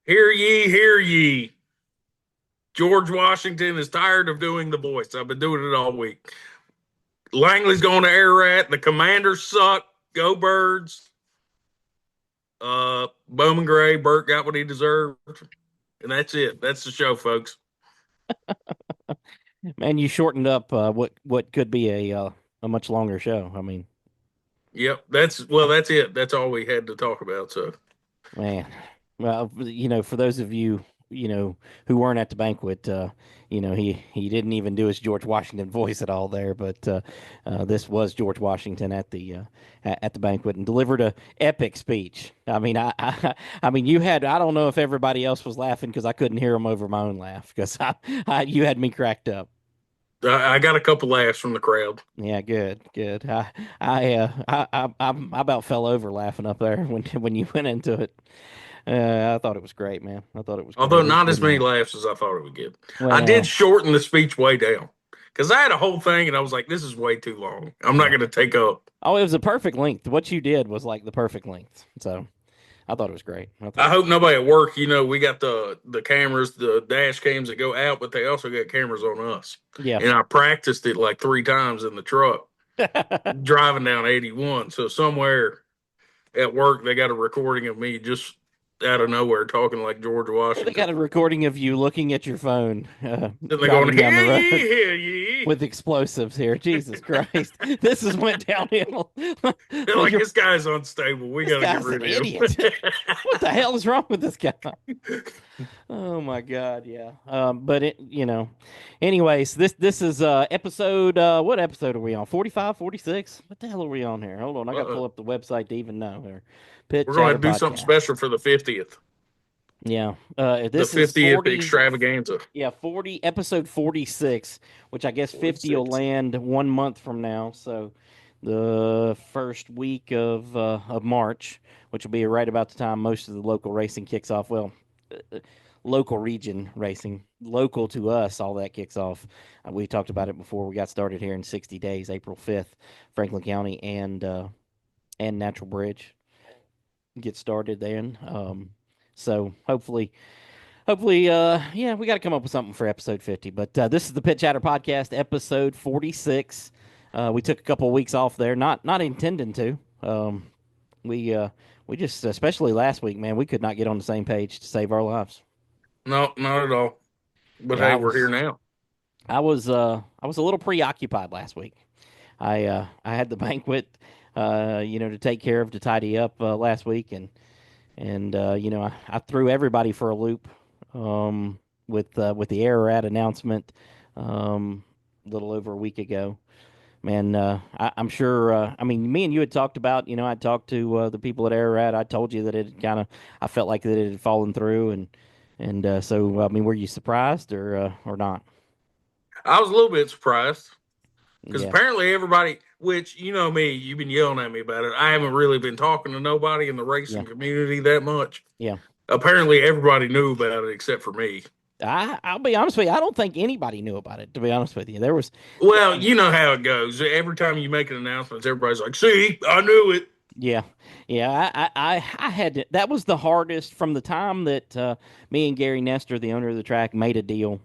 Hear ye, hear ye. George Washington is tired of doing the voice. I've been doing it all week. Langley's going to Ararat. The Commanders suck. Go Birds. Bowman Gray. Burt got what he deserved. And that's it. That's the show, folks. Man, you shortened up what could be a much longer show. I mean, Yep. That's it. That's all we had to talk about. So man, well, for those of you who weren't at the banquet, he didn't even do his George Washington voice at all there, but this was George Washington at the banquet and delivered a epic speech. I mean, I mean, I don't know if everybody else was laughing because I couldn't hear them over my own laugh because you had me cracked up. I got a couple laughs from the crowd. Yeah, good, good. I about fell over laughing up there when you went into it. I thought it was great, man. I thought it was Although great. It was a not good as many night. laughs as I thought it would get. I did Well, shorten the speech way down because I had a whole thing and I was like, this is way too long. I'm not yeah. going to take up. Oh, it was a perfect length. What you did was like the perfect length. So I thought it was great. I thought I it was hope great. nobody at work, we got the cameras, the dash cams that go out, but they also got cameras on us. Yeah. And I practiced it like three times in the truck driving down 81. So somewhere at work, they got a recording of me just out of nowhere talking like George They Washington. got a recording of you looking at your phone, Then they're going, driving down the hear ye, road hear ye. with explosives here. Jesus Christ. This has went downhill. They're like, this guy's unstable. We This got to get guy's an rid of him. idiot. What the hell is wrong with this guy? Oh my God, yeah. But anyways, this is episode what episode are we on? 45, 46? What the hell are we on here? Hold on, I gotta Uh, pull up the website to even know here. Pit we're going Chatter to do something Podcast. special for the 50th, Yeah. the This is 50th 40, extravaganza. yeah, 40, episode 46, which I guess 50 will 46. land 1 month from now. So the first week of March, which will be right about the time most of the local racing kicks off. Well, local region racing, local to us, all that kicks off. We talked about it before we got started here in 60 days, April 5th, Franklin County and Natural Bridge get started then. So hopefully, yeah, we got to come up with something for episode 50. But this is the Pit Chatter Podcast, episode 46. We took a couple of weeks off there, not intending to. We uh, we just, especially last week, man, we could not get on the same page to save our lives. No, not at all. But Yeah, hey, we're here now. I was a little preoccupied last week. I had the banquet, to take care of to tidy up last week, and I threw everybody for a loop with the Ararat announcement a little over a week ago. Man, I'm sure. I mean, me and you had talked about. I talked to the people at Ararat. I told you that it kind of. I felt like that it had fallen through, and so I mean, were you surprised or not? I was a little bit surprised because Yeah, apparently everybody, which you know me, you've been yelling at me about it. I haven't really been talking to nobody in the yeah, racing community that much. yeah. Apparently, everybody knew about it except for me. I'll be honest with you. I don't think anybody knew about it. To be honest with you, there Well, was you know how it goes. Every time you make an announcement, everybody's like, "See, I knew it." yeah, yeah. I had to, that was the hardest from the time that me and Gary Nestor, the owner of the track, made a deal.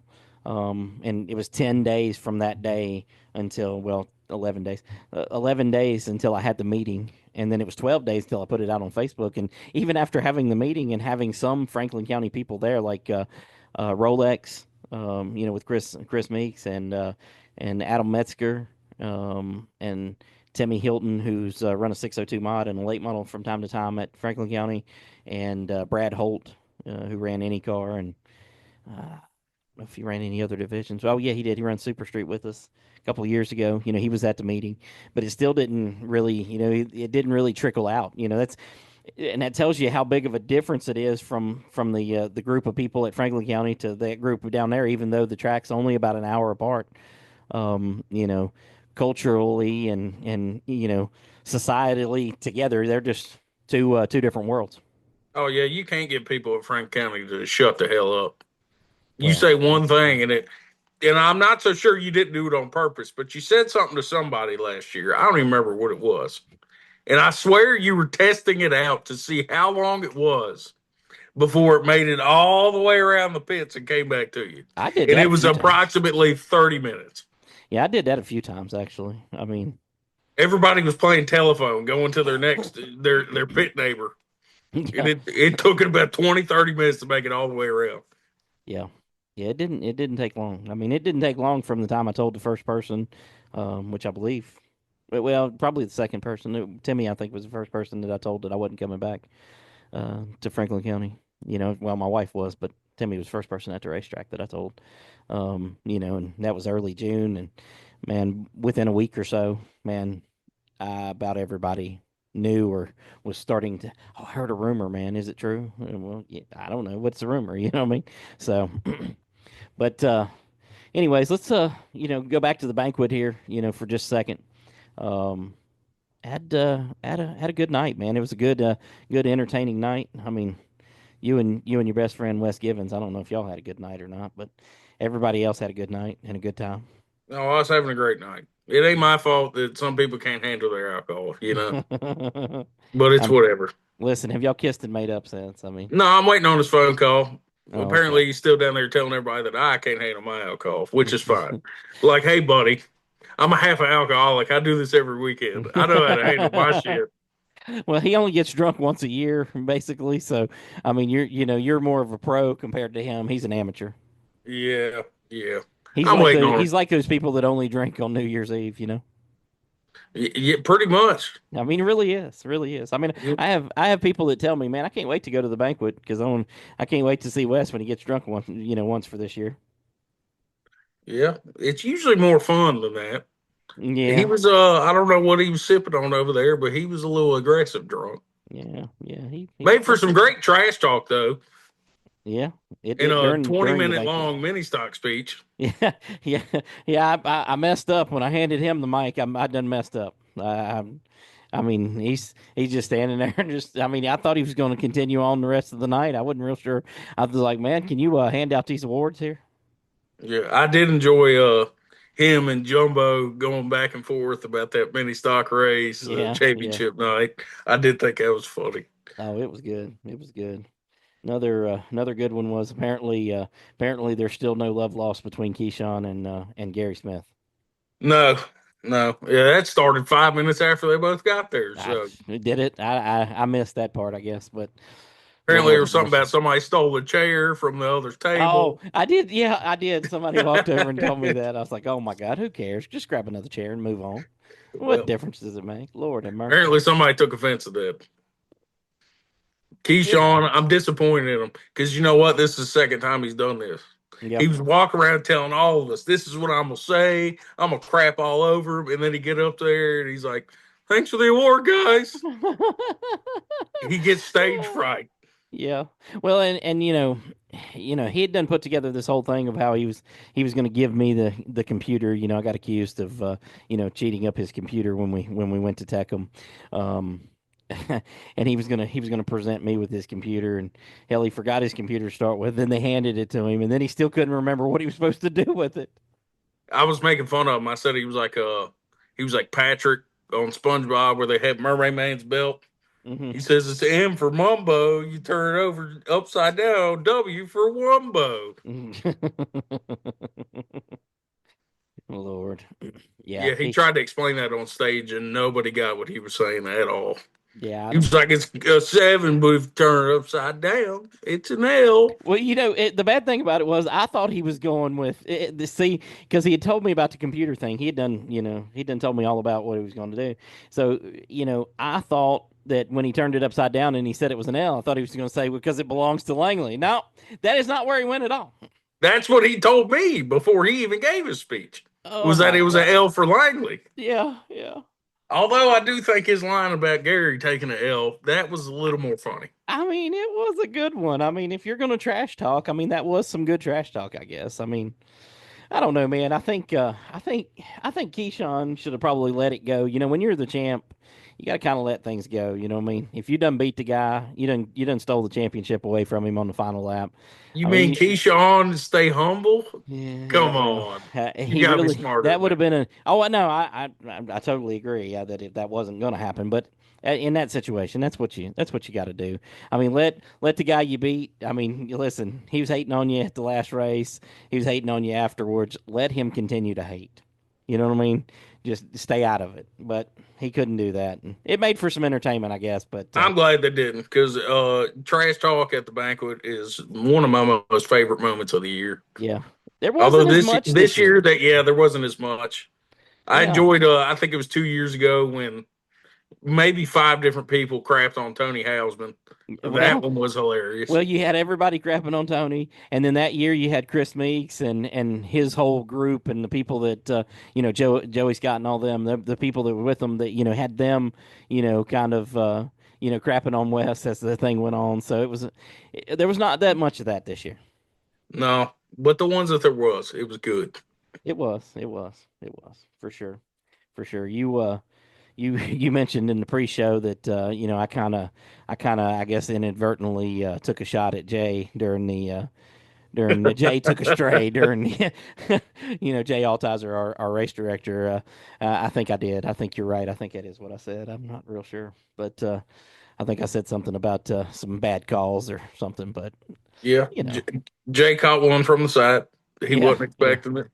And it was 10 days from that day until 11 days, 11 days until I had the meeting, and then it was 12 days until I put it out on Facebook. And even after having the meeting and having some Franklin County people there, like Rolex, with Chris Meeks and Adam Metzger, and Timmy Hilton, who's run a 602 mod and a late model from time to time at Franklin County, and Brad Holt, who ran IndyCar, and if he ran any other divisions. Oh yeah, he did. He ran Super Street with us a couple of years ago. He was at the meeting, but it still didn't really, it didn't really trickle out. And that tells you how big of a difference it is from the group of people at Franklin County to that group down there. Even though the track's only about an hour apart, um, you know, culturally and societally together, they're just two different worlds. Oh yeah, you can't get people at Frank County to shut the hell up. You Well, say one thing and I'm not so sure you didn't do it on purpose, but you said something to somebody last year. I don't even remember what it was. And I swear you were testing it out to see how long it was before it made it all the way around the pits and came back to you. I did And that it a was few times. approximately 30 minutes. Yeah, I did that a few times actually. I mean, Everybody was playing telephone, going to their pit neighbor. And yeah, it took it about 20, 30 minutes to make it all the way around. yeah, yeah. It didn't take long. I mean, it didn't take long from the time I told the first person, which I believe, well, probably the second person. Timmy, I think, was the first person that I told that I wasn't coming back to Franklin County. Well, my wife was, but Timmy was the first person at the racetrack that I told. And that was early June, and man, within a week or so, man, about everybody knew or was starting to. Oh, I heard a rumor, man. Is it true? Well, yeah, I don't know. What's the rumor? You know what I mean? So, but anyways, let's go back to the banquet here. For just a second. Um, had a good night, man. It was a good entertaining night. I mean, you and your best friend Wes Givens. I don't know if y'all had a good night or not, but everybody else had a good night and a good time. No, I was having a great night. It ain't my fault that some people can't handle their alcohol. But it's um, whatever. listen, have y'all kissed and made up since? I mean, No, I'm waiting on his phone call. oh, okay. Apparently, he's still down there telling everybody that I can't handle my alcohol, which is fine. Like, hey, buddy, I'm a half an alcoholic. I do this every weekend. I know how to handle my shit. Well, he only gets drunk once a year, basically. So, I mean, you're more of a pro compared to him. He's an amateur. Yeah, yeah. He's I'm like waiting the on he's like those people that only drink on New Year's Eve. it. Yeah, pretty much. I mean, it really is, really is. I mean, I have people that tell me, man, I can't wait to go to the banquet because I can't wait to see Wes when he gets drunk once for this year. Yeah, it's usually more fun than that. He Yeah, was, I don't know what he was sipping on over there, but he was a little aggressive drunk. yeah, yeah. He Made for spoke some his mind. great trash talk, though, Yeah, it in did a during 20 during the minute banquet. long mini stock speech. Yeah, yeah, yeah. I messed up when I handed him the mic. I done messed up. I mean, he's just standing there and just. I mean, I thought he was going to continue on the rest of the night. I wasn't real sure. I was like, man, can you hand out these awards here? Yeah, I did enjoy him and Jumbo going back and forth about that mini stock race Yeah, yeah. championship night. I did think that was funny. Oh, it was good. It was good. Another good one was apparently there's still no love lost between Keyshawn and Gary Smith. No, no, yeah, that started 5 minutes after they both got there. I So did it. I missed that part, I guess, but apparently there Lord was have something about mercy. somebody stole a chair from the other's Oh, table. I did. Yeah, I did. Somebody walked over and told me that. I was like, oh my God, who cares? Just grab another chair and move on. What Well, difference does it make? Lord have mercy. apparently somebody took offense to that. It, Keyshawn, I'm disappointed in him because you know what? This is the second time he's done this. yeah. He was walking around telling all of us, "This is what I'm gonna say. I'm gonna crap all over him," and then he get up there and he's like, "Thanks for the award, guys." He gets stage fright. Yeah. Well, and he had done put together this whole thing of how he was going to give me the computer. I got accused of cheating up his computer when we went to tech him. Um and he was gonna present me with his computer, and hell, he forgot his computer to start with. Then they handed it to him, and then he still couldn't remember what he was supposed to do with it. I was making fun of him. I said he was like Patrick on SpongeBob where they had Mermaid Man's belt. Hmm. He says it's M for Mumbo. You turn it over upside down. W for Wumbo. Lord, yeah, Yeah, he tried to explain that on stage, and nobody got what he was saying at all. yeah. He was like, "It's a seven, but if you turn it upside down, it's an L." Well, the bad thing about it was I thought he was going with see, because he had told me about the computer thing. He had done told me all about what he was going to do. So, I thought that when he turned it upside down and he said it was an L, I thought he was going to say because it belongs to Langley. No, that is not where he went at all. That's what he told me before he even gave his speech. Oh Was that my it was an God. L for Langley? Yeah, yeah. Although I do think his line about Gary taking an L that was a little more funny. I mean, it was a good one. I mean, if you're going to trash talk, I mean, that was some good trash talk, I guess. I mean, I don't know, man. I think Keyshawn should have probably let it go. When you're the champ, you got to kind of let things go. You know what I mean? If you done beat the guy, you done stole the championship away from him on the final lap. You I mean, mean you should. Keyshawn stay humble? Yeah, Come well, on, you he got to be really smarter that than would have that. been a. Oh, I know. I totally agree. Yeah, that if that wasn't going to happen, but In that situation, that's what you got to do. I mean, let the guy you beat. I mean, listen, he was hating on you at the last race. He was hating on you afterwards. Let him continue to hate. You know what I mean? Just stay out of it. But he couldn't do that. And it made for some entertainment, I guess. But I'm glad they didn't because trash talk at the banquet is one of my most favorite moments of the year. yeah, there Although wasn't as much this this year. year that yeah there wasn't as much. I Yeah. enjoyed. I think it was 2 years ago when maybe five different people crapped on Tony Hausman. That Well, one was hilarious. Well, you had everybody crapping on Tony, and then that year you had Chris Meeks and his whole group and the people that Joey Scott and all them, the people that were with them that had them kind of crapping on West as the thing went on. So there was not that much of that this year. No, but the ones that there was, it was good. It was for sure. You mentioned in the pre-show that I kind of I guess inadvertently took a shot at Jay during the Jay took a stray during the, Jay Altizer, our race director. I think I did. I think you're right. I think it is what I said. I'm not real sure, but I think I said something about some bad calls or something. But Yeah, you know, Jay caught one from the side. He yeah, wasn't yeah, expecting it.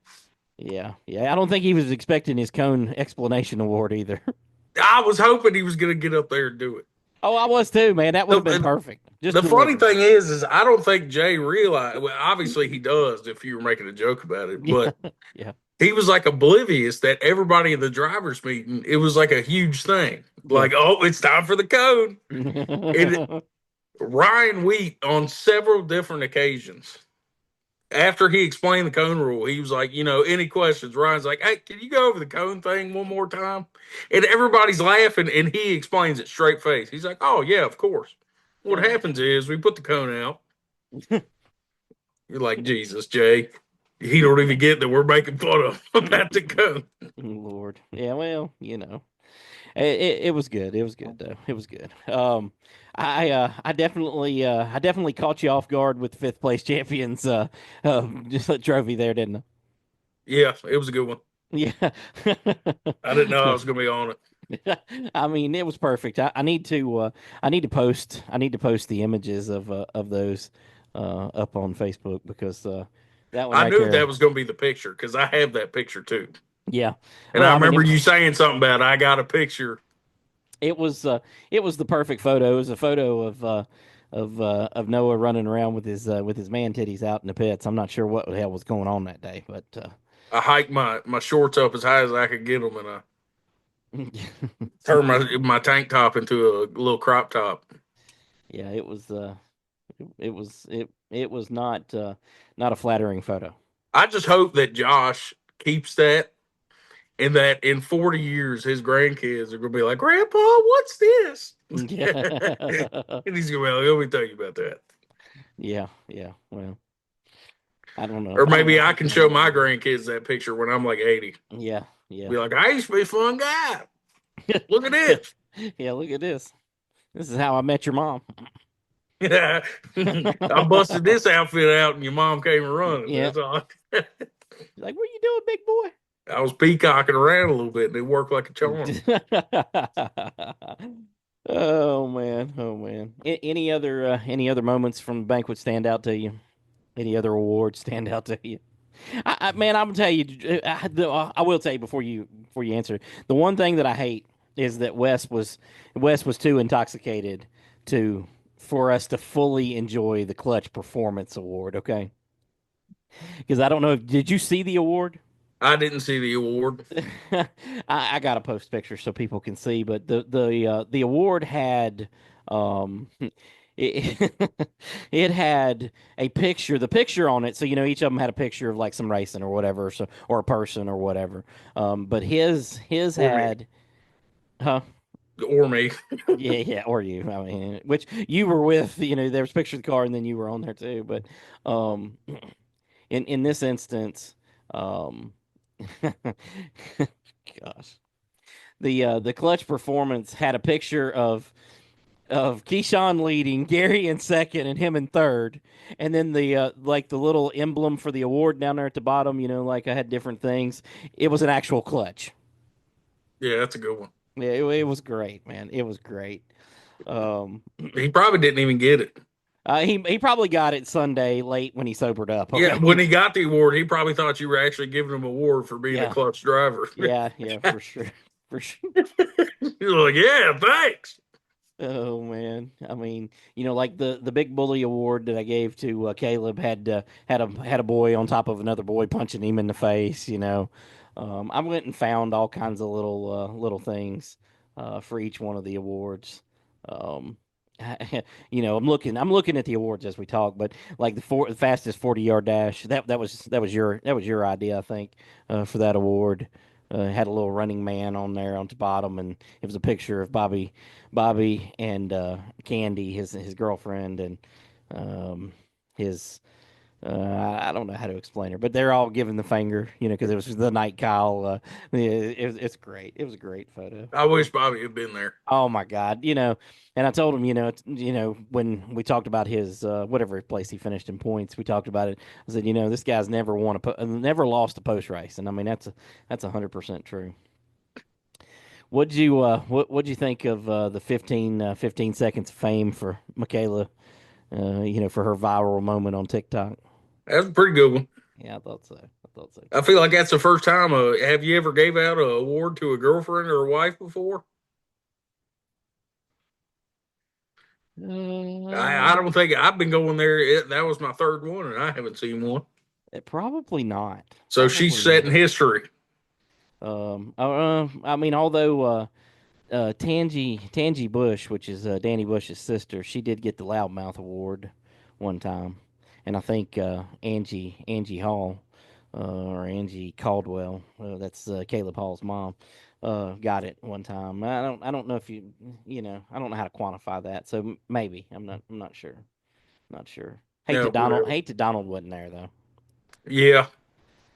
yeah. I don't think he was expecting his cone explanation award either. I was hoping he was going to get up there and do it. Oh, I was too, man. That would have been The, perfect. Just the funny deliver. thing is I don't think Jay realized. Well, obviously he does. If you were making a joke about it, Yeah, but yeah. he was like oblivious that everybody in the drivers' meeting, it was like a huge thing. Yeah. Like, oh, it's time for the code. And Ryan Wheat on several different occasions after he explained the cone rule, he was like, any questions? Ryan's like, hey, can you go over the cone thing one more time? And everybody's laughing, and he explains it straight face. He's like, oh, yeah, of course. What Yeah. happens is we put the cone out. You're like, Jesus, Jay. He don't even get that we're making fun of him about the cone. Lord. Yeah, well, it was good. It was good though. It was good. I definitely caught you off guard with the fifth place champions just trophy there, didn't Yeah, it was a good one. I? I didn't know I Yeah. was going to be on it. I mean, it was perfect. I need to post the images of those up on Facebook because that one I right knew that there. was going to be the picture because I have that picture too. Yeah. And Well, I I mean, remember you saying something about I got a picture. it was the perfect photo. It was a photo of Noah running around with his man titties out in the pits. I'm not sure what the hell was going on that day, but I hiked my shorts up as high as I could get them, and I turned my tank top into a little crop top. yeah, it was not a flattering photo. I just hope that Josh keeps that, and that in 40 years his grandkids are going to be like, "Grandpa, what's this?" and Yeah. he's going to be like, "Let me tell you about that." Yeah, yeah. Well, I don't know. Or I don't maybe know. I can show my grandkids that picture when I'm like 80. Yeah, yeah. Be like, "I used to be a fun guy. Look at this." Yeah, look at this. This is how I met your mom. Yeah, I busted this outfit out, and your mom came running. Yeah. That's all. Like, what are you doing, big boy? I was peacocking around a little bit, and it worked like a charm. Oh man, oh man. Any other moments from the banquet stand out to you? Any other awards stand out to you? Man, I'm gonna tell you. I will tell you before you answer. The one thing that I hate is that Wes was too intoxicated to for us to fully enjoy the clutch performance award. Okay, because I don't know. Did you see the award? I didn't see the award. I gotta post pictures so people can see, but the award had it, it had a picture, the picture on it. So each of them had a picture of like some racing or whatever, so or a person or whatever. But his Or me. had, huh? Or me. Yeah, yeah, or you. I mean, which you were with. There was a picture of the car, and then you were on there too. But um, in this instance, um, gosh. The clutch performance had a picture of Keyshawn leading, Gary in second, and him in third, and then the like the little emblem for the award down there at the bottom. Like I had different things. It was an actual clutch. Yeah, that's a good one. Yeah, it was great, man. It was great. Um, He probably didn't even get it. he probably got it Sunday late when he sobered up. Yeah, Okay. when he got the award, he probably thought you were actually giving him an award for being a Yeah. clutch driver. Yeah, for sure. For sure. You're like, yeah, thanks. Oh man, I mean, like the big bully award that I gave to Caleb had a boy on top of another boy punching him in the face. I went and found all kinds of little things for each one of the awards. Um, I'm looking at the awards as we talk, but like the fastest 40-yard dash that was your idea, I think, for that award. Had a little running man on there on the bottom, and it was a picture of Bobby and Candy, his girlfriend, and his I don't know how to explain her, but they're all giving the finger, because it was the night Kyle. It's great. It was a great photo. I wish Bobby had been there. Oh my God, and I told him, when we talked about his whatever place he finished in points, we talked about it. I said, this guy's never lost a post race, and I mean that's 100% true. What'd you think of the 15 seconds of fame for Michaela? For her viral moment on TikTok. That's a pretty good one. Yeah, I thought so. I thought so I too. feel like that's the first time. Have you ever gave out an award to a girlfriend or a wife before? I Uh, don't think I've been going there. That was my third one, and I haven't seen one. Probably not. So she's Probably not. setting history. I mean, although Tangi Bush, which is Danny Bush's sister, she did get the Loudmouth Award one time, and I think Angie Hall, or Angie Caldwell, that's Caleb Hall's mom, got it one time. I don't know if I don't know how to quantify that. So maybe I'm not sure. Not sure. Hate Yeah, that Donald. whatever. Hate that Donald wasn't there though. Yeah,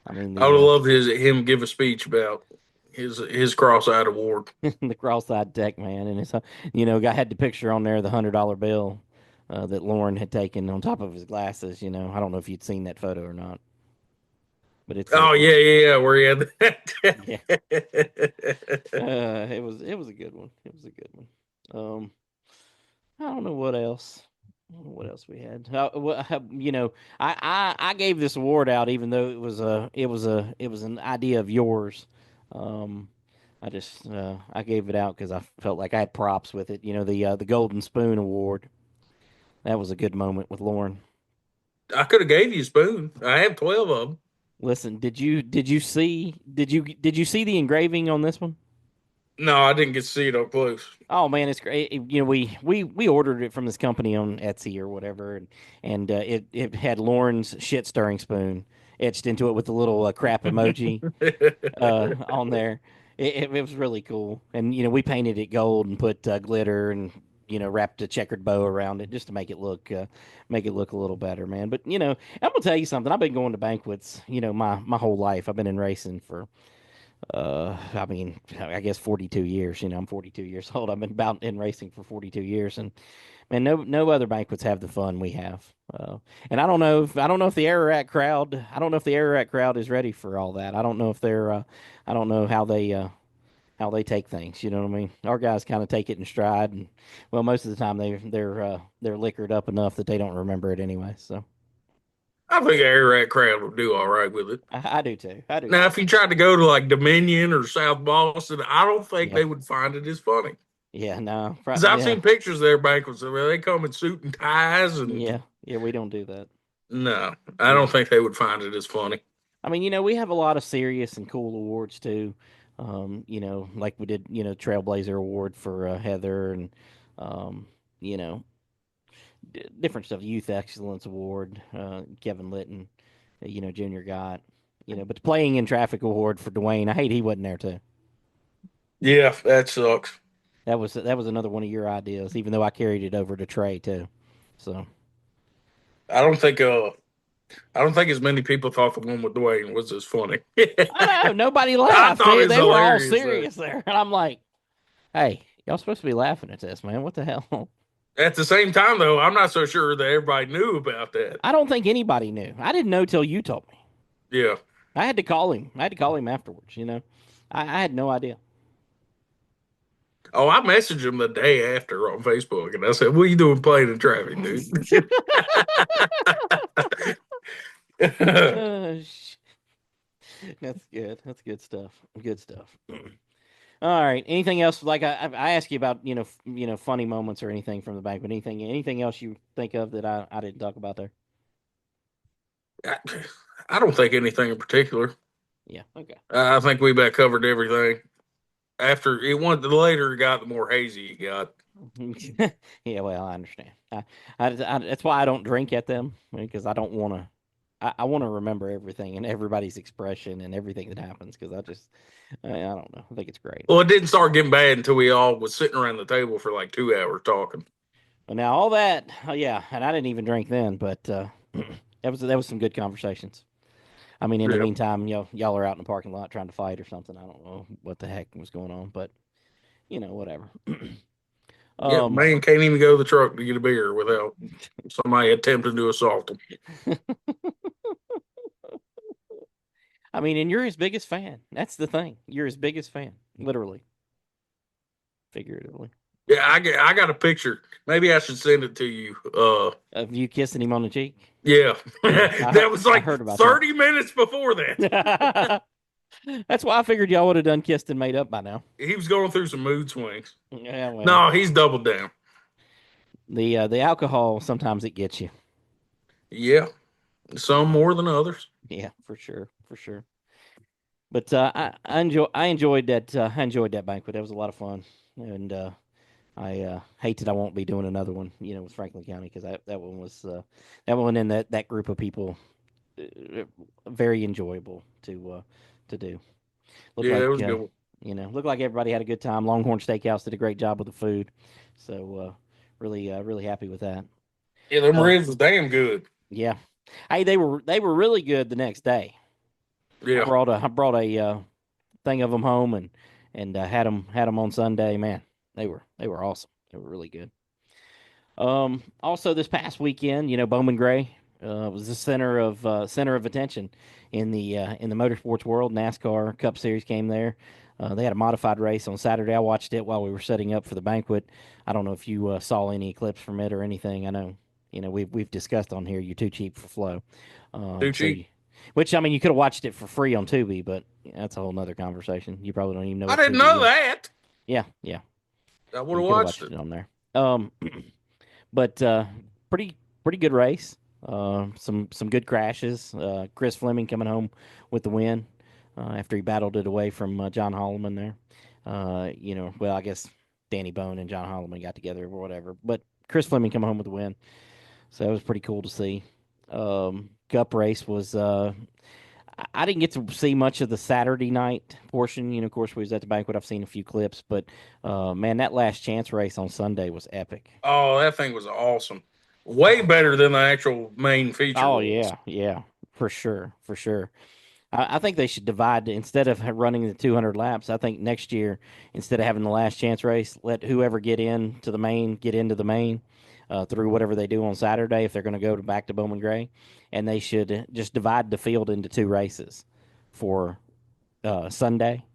I mean I would the love him give a speech about his cross-eyed award. the cross-eyed deck man, and it's guy had the picture on there, the $100 bill that Lauren had taken on top of his glasses. I don't know if you'd seen that photo or not, but it's a Oh yeah, yeah, yeah. Where he had yeah. that. It was a good one. It was a good one. I don't know what else. I don't know what else we had. I gave this award out even though it was an idea of yours. Um, I gave it out because I felt like I had props with it. The Golden Spoon Award. That was a good moment with Lauren. I could have gave you a spoon. I have 12 of them. Listen, did you see the engraving on this one? No, I didn't get to see it up close. Oh man, it's great. We ordered it from this company on Etsy or whatever, and it had Lauren's shit stirring spoon etched into it with the little crap emoji on there. It was really cool, and we painted it gold and put glitter and wrapped a checkered bow around it just to make it look a little better, man. But I'm gonna tell you something. I've been going to banquets, my whole life. I've been in racing for I mean, I guess 42 years. I'm 42 years old. I've been about in racing for 42 years, and man, no other banquets have the fun we have. And I don't know if the Ararat crowd. I don't know if the Ararat crowd is ready for all that. I don't know if they're. I don't know how they take things. You know what I mean? Our guys kind of take it in stride, and well, most of the time they're liquored up enough that they don't remember it anyway. So I think Ararat crowd will do all right with it. I do too. I do Now, too. if you tried to go to like Dominion or South Boston, I don't think Yeah. they would find it as funny. Yeah. No. Because I've Yeah. seen pictures of their banquets where they come in suit and ties, and Yeah. Yeah. We don't do that. no, I don't Yeah. think they would find it as funny. I mean, we have a lot of serious and cool awards too. Like we did, Trailblazer Award for Heather, and um, you know, different stuff. Youth Excellence Award, Kevin Litton, Junior got. But the Playing in Traffic Award for Dwayne. I hate he wasn't there too. Yeah, that sucks. That was another one of your ideas, even though I carried it over to Trey too. So I don't think I don't think as many people thought the one with Dwayne was as funny. I know nobody I laughed. thought They, it was they were all hilarious though. serious there, and I'm like, hey, y'all supposed to be laughing at this, man. What the hell? At the same time, though, I'm not so sure that everybody knew about that. I don't think anybody knew. I didn't know till you told me. Yeah, I had to call him. I had to call him afterwards. I had no idea. Oh, I messaged him the day after on Facebook, and I said, "What are you doing playing in traffic, dude?" Sh- That's good. That's good stuff. Good stuff. All right. Anything else? Like I asked you about, funny moments or anything from the bank, but anything else you think of that I didn't talk about there? I, I don't think anything in particular. Yeah. Okay. I think we about covered everything. After it went, the later it got, the more hazy it got. Yeah. Well, I understand. That's why I don't drink at them because I don't want to. I want to remember everything and everybody's expression and everything that happens because I don't know. I think it's great. Well, it didn't start getting bad until we all was sitting around the table for like 2 hours talking. But now all that, oh yeah, and I didn't even drink then, but that was some good conversations. I mean, in the Yeah, meantime, y'all are out in the parking lot trying to fight or something. I don't know what the heck was going on, but whatever. yeah. um, Man can't even go to the truck to get a beer without somebody attempting to assault him. I mean, and you're his biggest fan. That's the thing. You're his biggest fan, literally, figuratively. Yeah, I got a picture. Maybe I should send it to you. Of you kissing him on the cheek. Yeah, Yeah, that was I like heard about 30 minutes before that. that. That's why I figured y'all would have done kissed and made up by now. He was going through some mood swings. Yeah, well, No, he's doubled down. the alcohol sometimes it gets you. Yeah, some more than others. Yeah, for sure, for sure. But I enjoyed that banquet. That was a lot of fun, and I hate that I won't be doing another one. With Franklin County because that one was that one and that group of people very enjoyable to do. Looked Yeah, it like was a good one. looked like everybody had a good time. Longhorn Steakhouse did a great job with the food, so really happy with that. Yeah, them Uh, ribs was damn good. yeah, hey, they were really good the next day. I Yeah, brought a thing of them home and had them on Sunday. Man, they were awesome. They were really good. Also this past weekend, Bowman Gray was the center of attention in the motorsports world. NASCAR Cup Series came there. They had a modified race on Saturday. I watched it while we were setting up for the banquet. I don't know if you saw any clips from it or anything. I know, we've discussed on here. You're too cheap for Flow. too So cheap. you, which I mean, you could have watched it for free on Tubi, but that's a whole nother conversation. You probably don't even know I what didn't Tubi know is. that. Yeah, yeah. I would You have could have watched watched it. it on there. Um, but pretty good race. Some good crashes. Chris Fleming coming home with the win after he battled it away from John Holloman there. Well, I guess Danny Bone and John Holloman got together or whatever. But Chris Fleming coming home with the win, so that was pretty cool to see. Cup race was. I didn't get to see much of the Saturday night portion. Of course, we was at the banquet. I've seen a few clips, but man, that last chance race on Sunday was epic. Oh, that thing was awesome. Way better than the actual main feature Oh was. yeah, yeah, for sure, for sure. I think they should divide instead of running the 200 laps. I think next year, instead of having the last chance race, let whoever get into the main through whatever they do on Saturday if they're going to go back to Bowman Gray, and they should just divide the field into two races for Sunday,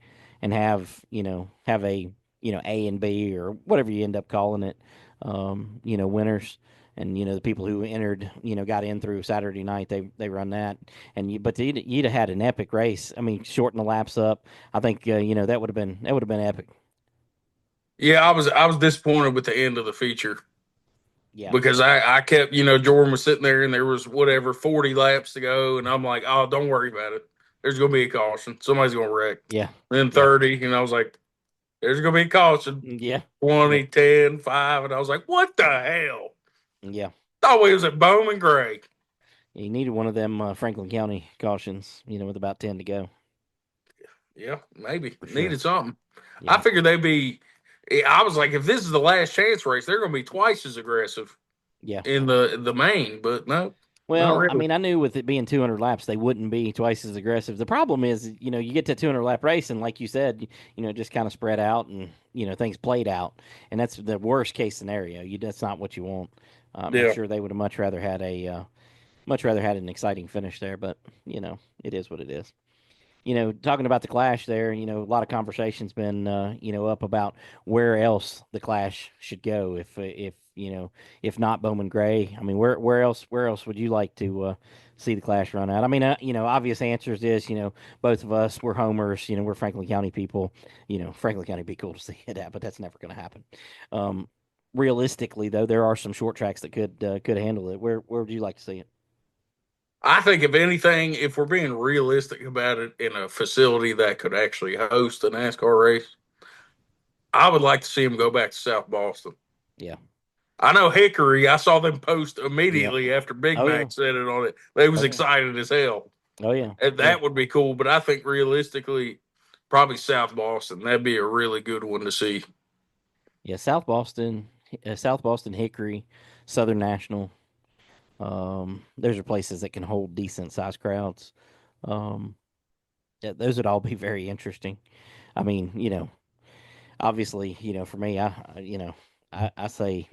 and have a A and B or whatever you end up calling it, winners. And the people who entered, got in through Saturday night. They run that, but you'd have had an epic race. I mean, shorten the laps up. I think that would have been epic. Yeah, I was disappointed with the end of the feature Yeah, because I kept, Jordan was sitting there and there was whatever 40 laps to go, and I'm like, oh, don't worry about it. There's gonna be a caution. Somebody's gonna wreck. yeah, Then yeah, 30, and I was like, there's gonna be a caution. yeah, yeah, 20, 10, 5, and I was like, what the hell? yeah. Thought we was at Bowman Gray. You needed one of them Franklin County cautions, with about 10 to go Yeah, maybe for sure. needed something. I Yeah. figured they'd be. I was like, if this is the last chance race, they're going to be twice as aggressive Yeah. in the main. But no, not Well, I really. mean, I knew with it being 200 laps, they wouldn't be twice as aggressive. The problem is, you get to 200 lap race, and like you said, just kind of spread out, and things played out, and that's the worst case scenario. That's not what you want. I'm Yeah, sure they would have much rather had an exciting finish there, but it is what it is. talking about the Clash there, a lot of conversation's been, up about where else the Clash should go if not Bowman Gray. I mean, where else would you like to see the Clash run out? I mean, obvious answers is, both of us, we're homers, we're Franklin County people. Franklin County would be cool to see it at, but that's never going to happen. Realistically, though, there are some short tracks that could handle it. Where would you like to see it? I think if anything, if we're being realistic about it, in a facility that could actually host a NASCAR race, I would like to see them go back to South Boston. Yeah. I know Hickory. I saw them post Yep. immediately after Big Oh yeah. Mac said it on it. They was Oh yeah. excited as hell, Oh yeah. and Yeah. that would be cool. But I think realistically, probably South Boston. That'd be a really good one to see. Yeah. South Boston, Hickory, Southern National. Those are places that can hold decent sized crowds. Um, yeah, those would all be very interesting. I mean, obviously, for me, I say,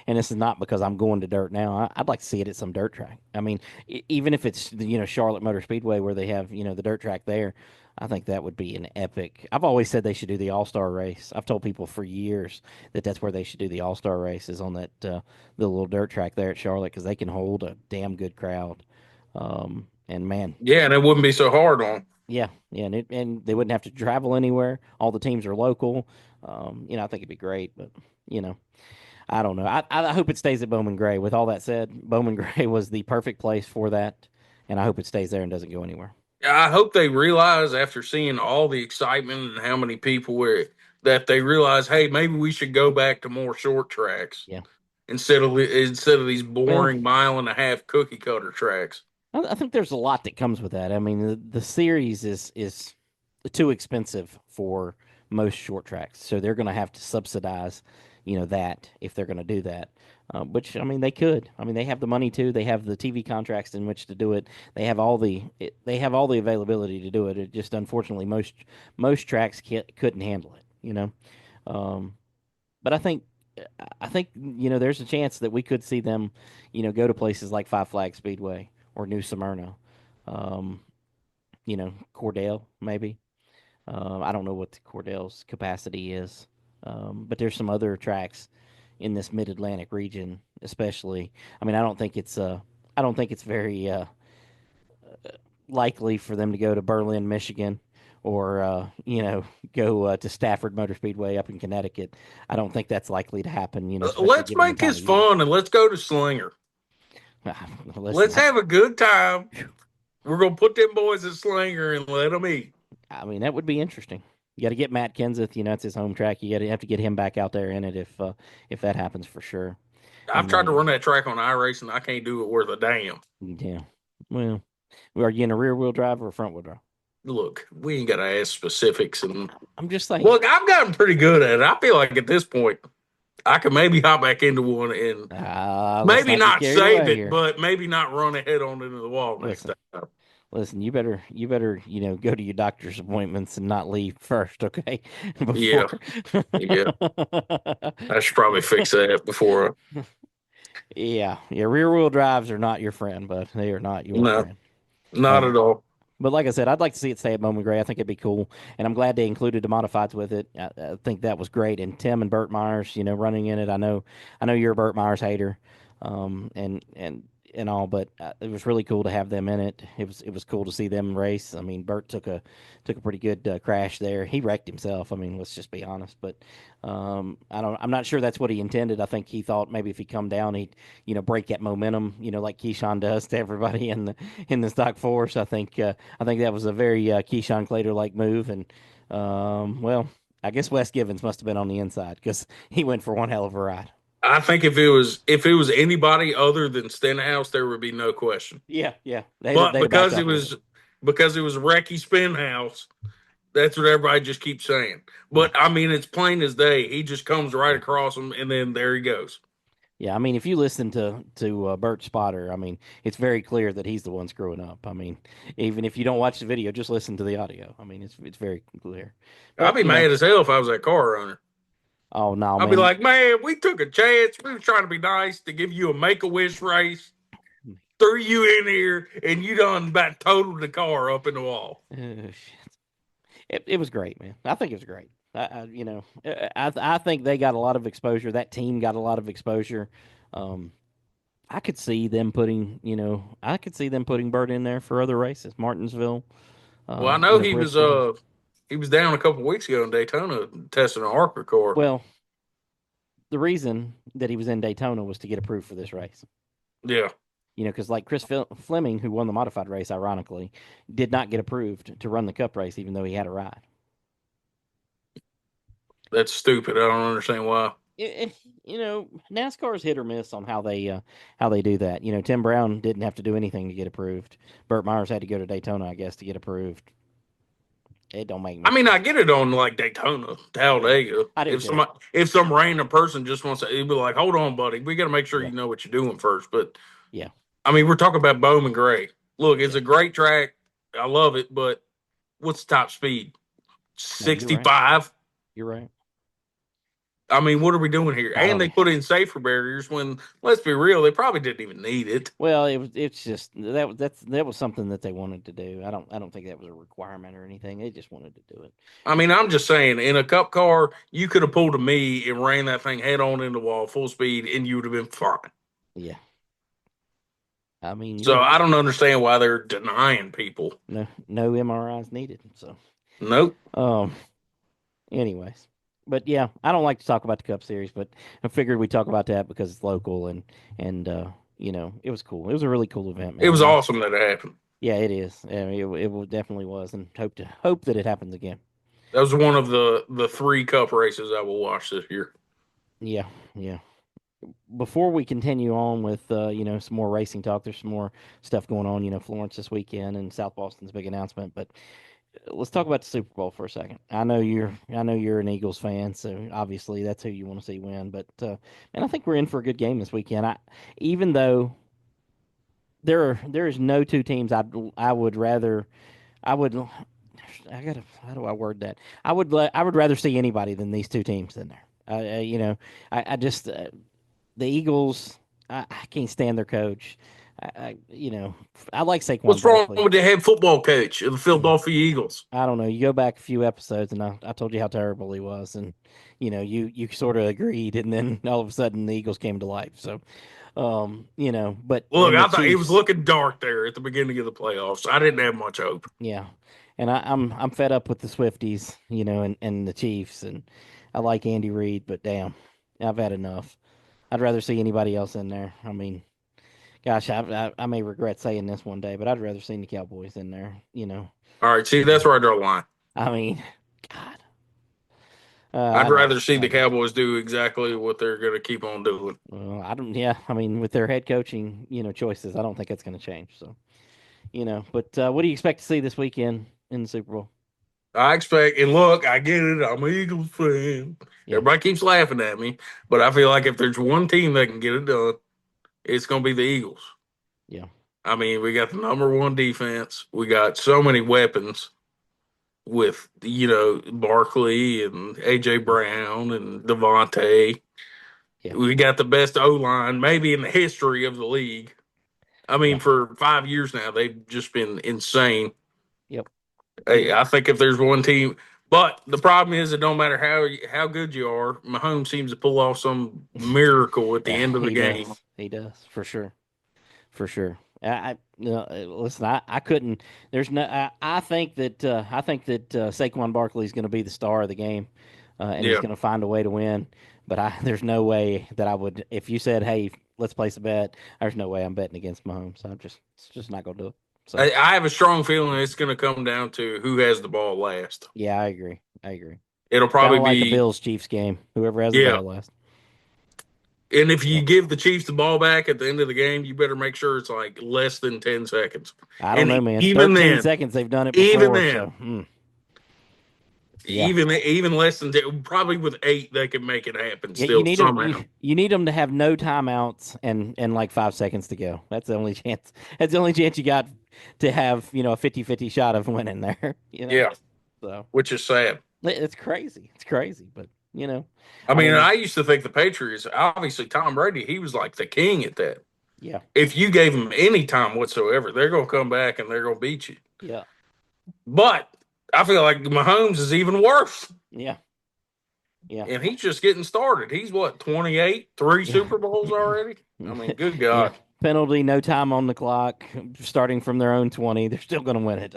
and this is not because I'm going to dirt now. I'd like to see it at some dirt track. I mean, even if it's Charlotte Motor Speedway where they have the dirt track there, I think that would be an epic. I've always said they should do the All Star race. I've told people for years that that's where they should do the All Star races on that the little dirt track there at Charlotte because they can hold a damn good crowd. And man, Yeah, and it wouldn't be so hard on. yeah, and they wouldn't have to travel anywhere. All the teams are local. I think it'd be great, but you know, I don't know. I hope it stays at Bowman Gray. With all that said, Bowman Gray was the perfect place for that, and I hope it stays there and doesn't go anywhere. I hope they realize after seeing all the excitement and how many people were that they realize, hey, maybe we should go back to more short tracks Yeah. instead of these Well, boring mile and a half cookie cutter tracks. I think there's a lot that comes with that. I mean, the series is too expensive for most short tracks, so they're going to have to subsidize, that if they're going to do that. Which I mean, they could. I mean, they have the money to. They have the TV contracts in which to do it. They have all the availability to do it. It just unfortunately most tracks couldn't handle it. Um, but I think there's a chance that we could see them, go to places like Five Flag Speedway or New Smyrna, um, Cordell maybe. I don't know what the Cordell's capacity is, but there's some other tracks in this Mid Atlantic region, especially. I mean, I don't think it's very likely for them to go to Berlin, Michigan, or go to Stafford Motor Speedway up in Connecticut. I don't think that's likely to happen. Especially Let's given the make time this of year. fun and let's go to Slinger. Listen, Let's have a good time. We're gonna put them boys in Slinger and let them eat. I mean, that would be interesting. You got to get Matt Kenseth. It's his home track. You got to have to get him back out there in it if that happens for sure. I've And tried to run that track on iRacing. I can't do it worth a damn. yeah, well, are you in a rear wheel drive or a front wheel drive? Look, we ain't got to ask specifics. And I'm just saying. look, I've gotten pretty good at it. I feel like at this point, I can maybe hop back into one and Let's maybe not get not carried save away it, here. but maybe not run it head on into the wall next Listen, time. listen. You better go to your doctor's appointments and not leave first, okay? Yeah, Before. yeah. I should probably fix that before. Yeah. Rear wheel drives are not your friend, but they are not your No, friend. not Um, at all. But like I said, I'd like to see it stay at Bowman Gray. I think it'd be cool, and I'm glad they included the modifieds with it. I think that was great. And Tim and Burt Myers, running in it. I know you're a Burt Myers hater, and all, but it was really cool to have them in it. It was cool to see them race. I mean, Burt took a pretty good crash there. He wrecked himself. I mean, let's just be honest. But I'm not sure that's what he intended. I think he thought maybe if he come down, he'd break that momentum, like Keyshawn does to everybody in the stock force. I think that was a very Keyshawn Clater like move, and well, I guess Wes Givens must have been on the inside because he went for one hell of a ride. I think if it was anybody other than Stenhouse, there would be no question. Yeah, yeah, But they'd have backed up with it. because it was Recky Spinhouse, that's what everybody just keeps saying. Yeah. But I mean, it's plain as day. He just comes right across them, and then there he goes. Yeah, I mean, if you listen to Bert Spotter, I mean, it's very clear that he's the one screwing up. I mean, even if you don't watch the video, just listen to the audio. I mean, it's very clear. I'd But be mad as hell if I was that car owner. oh no, I'd be man, like, man, we took a chance. We were trying to be nice to give you a Make a Wish race, threw you in here, and you done about totaled the car up in the wall. Oh, shit. It was great, man. I think it was great. I think they got a lot of exposure. That team got a lot of exposure. Um, I could see them putting, I could see them putting Burt in there for other races, Martinsville, Well, I know Bristol. he was down a couple weeks ago in Daytona testing an ARCA car. Well, the reason that he was in Daytona was to get approved for this race. Yeah, Because like Chris Fleming, who won the modified race, ironically, did not get approved to run the Cup race, even though he had a ride. that's stupid. I don't understand why. NASCAR's hit or miss on how they do that. Tim Brown didn't have to do anything to get approved. Burt Myers had to go to Daytona, I guess, to get approved. It don't make I much mean, sense. I get it on like Daytona, Talladega. I do too. If some random person just wants to, it'd be like, hold on, buddy, we got to make sure Yeah. you know what you're doing first. But Yeah. I mean, we're talking about Bowman Gray. Look, it's Yeah. a great track. I love it, but what's the top speed? No, you're right. 65. You're right. I mean, what are we doing here? And they put in safer barriers when, let's be real, they probably didn't even need it. Well, it's just that was something that they wanted to do. I don't think that was a requirement or anything. They just wanted to do it. I mean, I'm just saying, in a cup car, you could have pulled a me and ran that thing head on into the wall, full speed, and you would have been fine. Yeah. I mean, So I don't understand why they're denying people. No MRIs needed. So Nope. Anyways, but yeah, I don't like to talk about the Cup Series, but I figured we'd talk about that because it's local and it was cool. It was a really cool event, man. It was awesome that it happened. Yeah, it is. I mean, it definitely was, and hope that it happens again. That was one of the 3 cup races I will watch this year. Yeah, yeah. Before we continue on with some more racing talk, there's some more stuff going on. Florence this weekend and South Boston's big announcement, but let's talk about the Super Bowl for a second. I know you're an Eagles fan, so obviously that's who you want to see win. But man, I think we're in for a good game this weekend. Even though there is no two teams I would rather I would I gotta how do I word that? I would rather see anybody than these two teams in there. I just the Eagles. I can't stand their coach. I like Saquon. What's wrong Barkley. with the head football coach of the Philadelphia Eagles? I don't know. You go back a few episodes, and I told you how terrible he was, and you sort of agreed, and then all of a sudden the Eagles came to life. So, but look, I thought Chiefs, it was looking dark there at the beginning of the playoffs. I didn't have much hope. Yeah, and I'm fed up with the Swifties, and the Chiefs, and I like Andy Reid, but damn, I've had enough. I'd rather see anybody else in there. I mean, gosh, I may regret saying this one day, but I'd rather see the Cowboys in there. All right, see, that's where I draw the line. I mean, God. I'd rather see the Cowboys do exactly what they're going to keep on doing. Well, I don't. Yeah, I mean, with their head coaching, choices, I don't think it's going to change. So, but what do you expect to see this weekend in the Super Bowl? I expect, and look, I get it. I'm an Eagles fan. Yeah. Everybody keeps laughing at me, but I feel like if there's one team that can get it done, it's going to be the Eagles. Yeah. I mean, we got the #1 defense. We got so many weapons with, Barkley and A.J. Brown and Devontae. Yeah. We got the best O-line maybe in the history of the league. I mean, for 5 years now, they've just been insane. Yep. Hey, I think if there's one team, but the problem is it don't matter how good you are. Mahomes seems to pull off some miracle at the end of the game. He does, for sure. Listen, I couldn't. There's no. I think that Saquon Barkley is going to be the star of the game, and he's going to find a way to win. But there's no way that I would. If you said, "Hey, let's place a bet," there's no way I'm betting against Mahomes. It's just not going to do it. So I have a strong feeling it's going to come down to who has the ball last. Yeah, I agree. It'll probably be like the Bills-Chiefs game. Whoever has the ball last. And if you give the Chiefs the ball back at the end of the game, you better make sure it's like less than 10 seconds. I don't know, man. Even 13 then, seconds they've done it before. Even then, so, even less than 10, probably with 8 they can make it happen. Still, you need them to have no timeouts and like 5 seconds to go. That's the only chance. That's the only chance you got to have a 50-50 shot of winning there. Yeah. So which is sad. It's crazy. But I mean, I used to think the Patriots, obviously Tom Brady, he was like the king at that. Yeah. If you gave them any time whatsoever, they're going to come back and they're going to beat you. Yeah. But I feel like Mahomes is even worse. Yeah. Yeah. And he's just getting started. He's what, 28, three Yeah. Super Bowls already? I mean, good Yeah. God. Penalty, no time on the clock, starting from their own 20. They're still going to win it.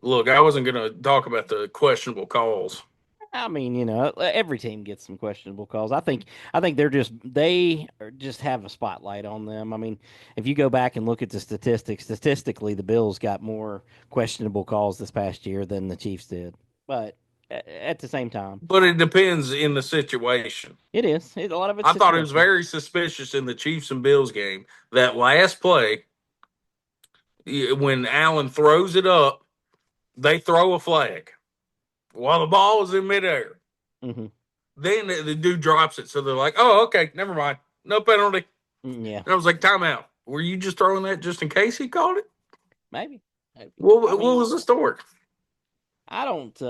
Look, I wasn't going to talk about the questionable calls. Every team gets some questionable calls. I think they just have a spotlight on them. I mean, if you go back and look at the statistics, statistically, the Bills got more questionable calls this past year than the Chiefs did. But at the same time, But it depends in the situation. a lot of it's I thought it was situational. very suspicious in the Chiefs and Bills game that last play when Allen throws it up, they throw a flag while the ball is in midair. Mm-hmm. Then the dude drops it, so they're like, "Oh, okay, never mind, no penalty." Yeah, And I was like, "Timeout. Were you just throwing that just in case he called it? maybe. Maybe. What was the story?" I don't.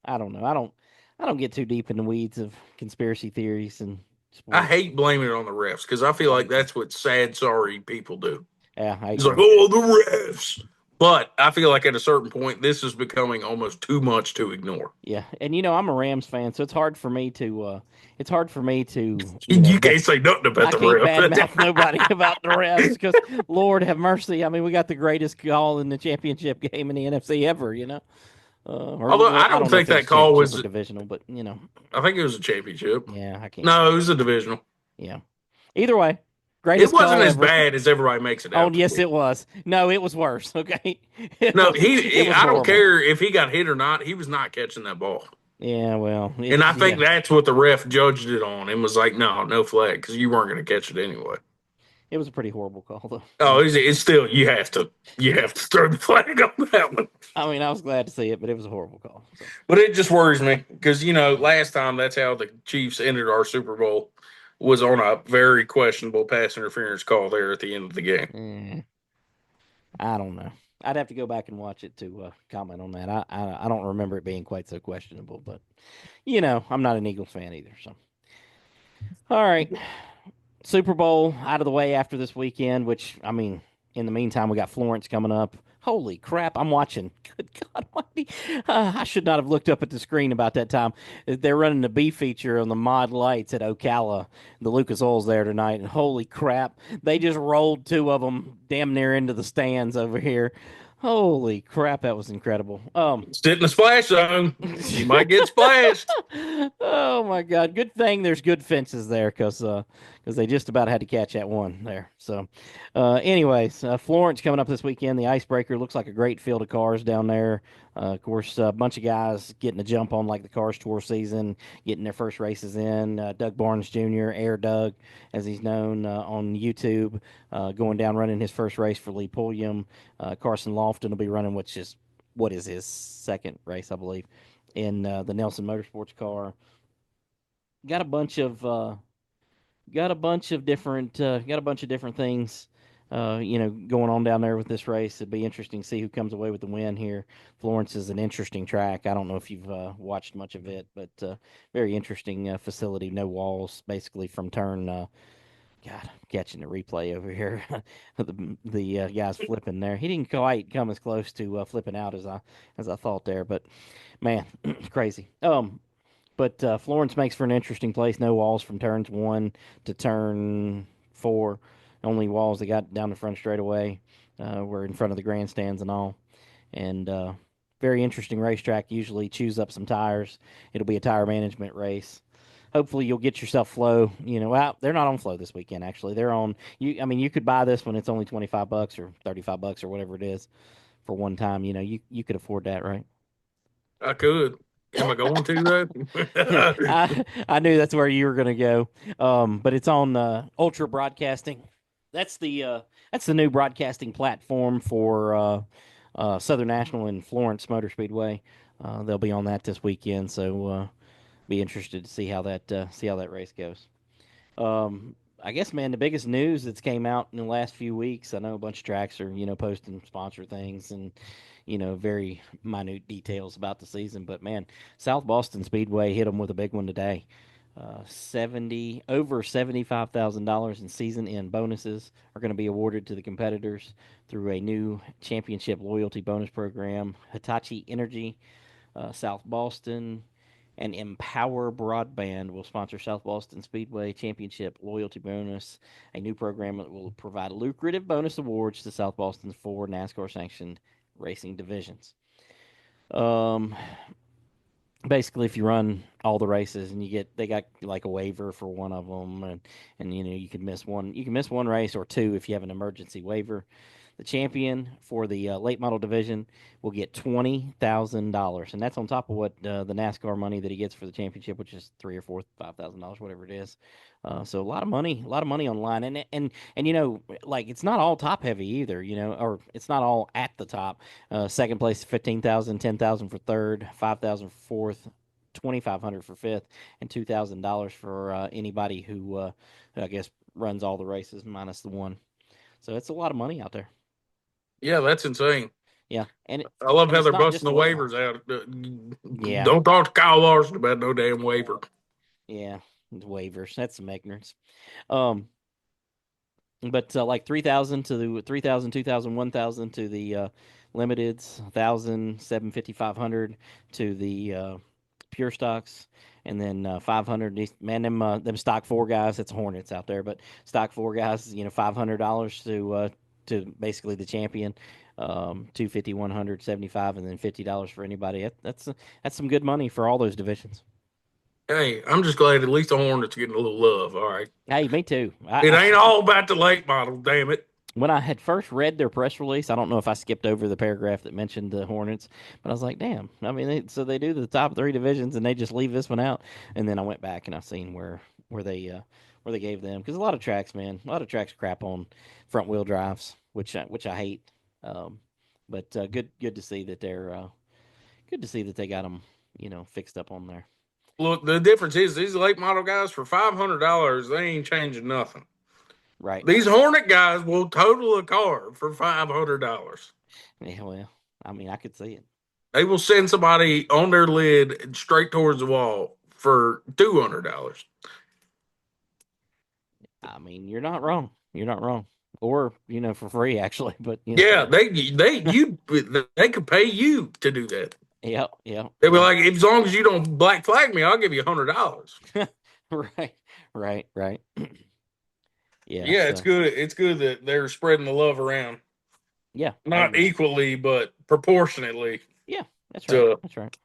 I don't know. I don't get too deep in the weeds of conspiracy theories and I sports. hate blaming it on the refs because I feel like that's what sad, sorry people do. Yeah, I He's like, agree. "Oh, the refs." But I feel like at a certain point, this is becoming almost too much to ignore. Yeah, and I'm a Rams fan, so it's hard for me to You can't say nothing about I the can't refs. badmouth nobody about the refs because Lord have mercy. I mean, we got the greatest call in the championship game in the NFC ever. Although Well, I I don't don't know if think it was that call championship or was, divisional, but I think it was a championship. yeah, I can't No, remember. it was a divisional. Yeah, either way, It greatest wasn't call as ever. bad as everybody makes it Oh, out to yes, be. it was. No, it was worse. Okay, No, it was I don't horrible. care if he got hit or not. He was not catching that ball. Yeah, well, And I yeah, think that's what the ref judged it on and was like, no flag because you weren't going to catch it anyway. it was a pretty horrible call though. Oh, it's still you have to throw the flag on that one. I mean, I was glad to see it, but it was a horrible call. So. But it just worries me because last time that's how the Chiefs ended our Super Bowl was on a very questionable pass interference call there at the end of the game. I don't know. I'd have to go back and watch it to comment on that. I don't remember it being quite so questionable, but I'm not an Eagles fan either. So, all right, Super Bowl out of the way after this weekend. Which I mean, in the meantime, we got Florence coming up. Holy crap! I'm watching. Good God Almighty! I should not have looked up at the screen about that time. They're running the B feature on the mod lights at Ocala. The Lucas Oil's there tonight, and holy crap! They just rolled two of them damn near into the stands over here. Holy crap! That was incredible. Sit in the splash zone. You might get splashed. Oh my God! Good thing there's good fences there, because they just about had to catch that one there. So, anyways, Florence coming up this weekend. The Icebreaker looks like a great field of cars down there. Of course, a bunch of guys getting a jump on like the Cars Tour season, getting their first races in. Doug Barnes Jr., Air Doug, as he's known on YouTube, going down running his first race for Lee Pulliam. Carson Lofton will be running, which is what is his second race, I believe, in the Nelson Motorsports car. Got a bunch of different things going on down there with this race. It'd be interesting to see who comes away with the win here. Florence is an interesting track. I don't know if you've watched much of it, but very interesting facility. No walls, basically from turn. God, I'm catching the replay over here. The guy's flipping there. He didn't quite come as close to flipping out as I thought there, but man, crazy. But Florence makes for an interesting place. No walls from turns 1 to turn 4. Only walls they got down the front straightaway. Were in front of the grandstands and all. And very interesting racetrack. Usually chews up some tires. It'll be a tire management race. Hopefully you'll get yourself flow. Well, they're not on flow this weekend. Actually, they're on. I mean, you could buy this when it's only $25 or $35 or whatever it is for one time. You could afford that, right? I could. Am I going to Yeah, though? I knew that's where you were going to go. But it's on Ultra Broadcasting. That's the new broadcasting platform for Southern National and Florence Motor Speedway. They'll be on that this weekend, so be interested to see how that race goes. I guess, man, the biggest news that's came out in the last few weeks. I know a bunch of tracks are posting sponsor things and very minute details about the season, but man, South Boston Speedway hit them with a big one today. Over $75,000 in season end bonuses are going to be awarded to the competitors through a new championship loyalty bonus program. Hitachi Energy, South Boston, and Empower Broadband will sponsor South Boston Speedway Championship Loyalty Bonus, a new program that will provide lucrative bonus awards to South Boston's four NASCAR sanctioned racing divisions. Um, Basically, if you run all the races and they got like a waiver for one of them, and you can miss one race or two if you have an emergency waiver. The champion for the late model division will get $20,000, and that's on top of what the NASCAR money that he gets for the championship, which is $3 or $4, $5,000, whatever it is. So a lot of money online, and like it's not all top heavy either, or it's not all at the top. Second place, 15,000, 10,000 for third, 5,000 for fourth, 2,500 for fifth, and $2,000 for anybody who I guess runs all the races minus the one. So it's a lot of money out there. Yeah, that's insane. Yeah, and I love how it's they're not just busting the the late waivers models. out. Yeah, Don't talk to Kyle Larson about no damn waiver. yeah, waivers. That's some ignorance. Um, but like 3,000 to the 3,000, 2,000, 1,000 to the limiteds, 1,000, 750, 500 to the pure stocks, and then 500. Man, them stock four guys. It's Hornets out there, but stock four guys. $500 to basically the champion. 250, 100, 75, and then $50 for anybody. That's some good money for all those divisions. Hey, I'm just glad at least the Hornets getting a little love. All right, Hey, me too. it ain't all about the late model. Damn it. When I had first read their press release, I don't know if I skipped over the paragraph that mentioned the Hornets, but I was like, damn. I mean, so they do the top three divisions and they just leave this one out. And then I went back and I seen where they gave them, because a lot of tracks, man, a lot of tracks crap on front wheel drives, which I hate. Um, but good to see that good to see that they got them fixed up on there. Look, the difference is these late model guys for $500, they ain't changing nothing. Right. These Hornet guys will total a car for $500. Yeah. Well, I mean, I could see it. They will send somebody on their lid straight towards the wall for $200. I mean, you're not wrong. You're not wrong. Or, for free actually, but Yeah, whatever. they could pay you to do that. Yep, yep, They were yep. like, as long as you don't black flag me, I'll give you $100. Right, right. Yeah, Yeah, it's so good. It's good that they're spreading the love around, yeah, I not agree. equally, but proportionately. Yeah, that's right. To That's right.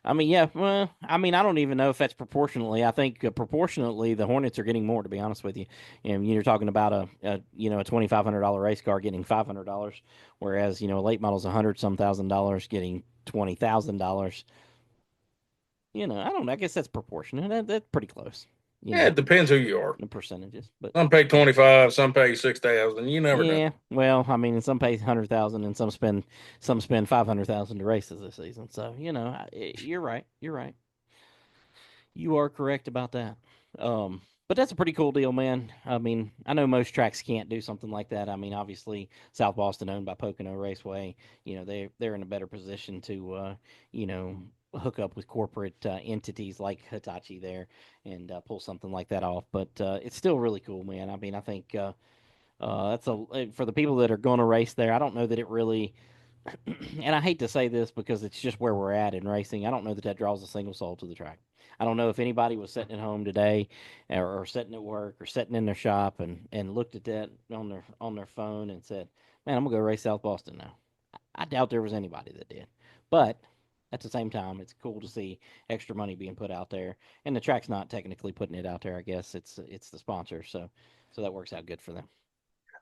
I mean, yeah. Well, I mean, I don't even know if that's proportionally. I think proportionately, the Hornets are getting more. To be honest with you, you're talking about a $2,500 race car getting $500, whereas a late model's $100 some thousand dollars getting $20,000. I don't know. I guess that's proportionate. That's pretty close. yeah, it depends who you are. The percentages, but Some pay 25, some pay 6,000. You never know. yeah. Well, I mean, some pay 100,000, and some spend 500,000 to races this season. So you're right. You're right. You are correct about that. But that's a pretty cool deal, man. I mean, I know most tracks can't do something like that. I mean, obviously, South Boston, owned by Pocono Raceway, they're in a better position to, hook up with corporate entities like Hitachi there and pull something like that off. But it's still really cool, man. I mean, I think that's for the people that are going to race there. I don't know that it really, and I hate to say this because it's just where we're at in racing. I don't know that draws a single soul to the track. I don't know if anybody was sitting at home today, or sitting at work, or sitting in their shop and looked at that on their phone and said, "Man, I'm gonna go race South Boston now." I doubt there was anybody that did, but at the same time, it's cool to see extra money being put out there, and the track's not technically putting it out there. I guess it's the sponsor, so that works out good for them.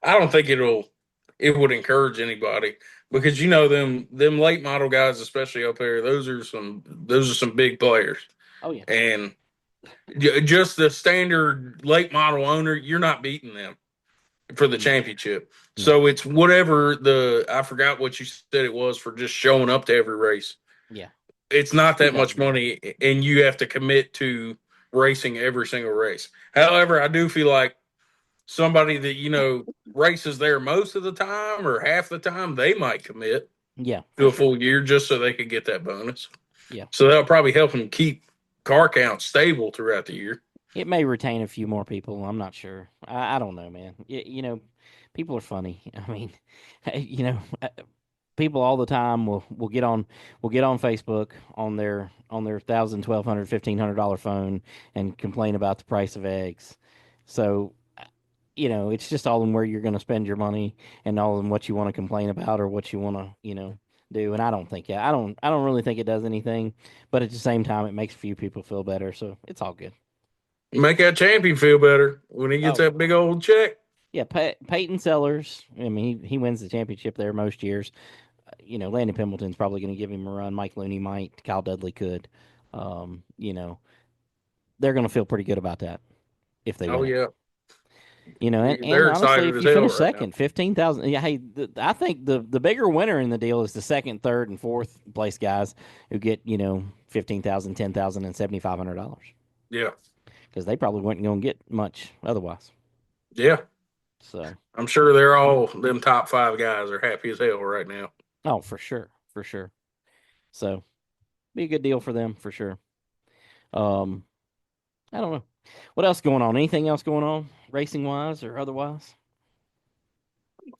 I don't think it would encourage anybody because them late model guys, especially up there, those are some big players. Oh yeah, And just the standard late model owner, you're not beating them for the no, championship. no, So it's whatever I forgot what you said it was for just showing up to every race. yeah, It's it's not two that much thousand dollars. money, and you have to commit to racing every single race. However, I do feel like somebody that races there most of the time or half the time, they might commit Yeah, to for a sure. full year just so they could get that bonus. Yeah, So that'll probably help them keep car count stable throughout the year. It may retain a few more people. I'm not sure. I don't know, man. People are funny. I mean, people all the time will get on Facebook on their thousand, $1,200, $1,500 phone and complain about the price of eggs. So it's just all in where you're going to spend your money and all in what you want to complain about or what you want to do. And I don't really think it does anything, but at the same time, it makes a few people feel better. So it's all good. Make that champion feel better when he gets Oh, that big old check. yeah, Peyton Sellers. I mean, he wins the championship there most years. Landon Pimbleton's probably going to give him a run. Mike Looney might. Kyle Dudley could. Um, you know, they're going to feel pretty good about that if they Oh win it. yeah, And they're honestly, excited if as you hell finish right now. second, 15,000. Yeah, hey, I think the bigger winner in the deal is the second, third, and fourth place guys who get 15,000, 10,000, and $7,500 Yeah, because they probably weren't going to get much otherwise. yeah. So, I'm sure they're all them top five guys are happy as hell right now. oh, for sure, for sure. So, be a good deal for them for sure. Um, I don't know. What else going on? Anything else going on, racing wise or otherwise?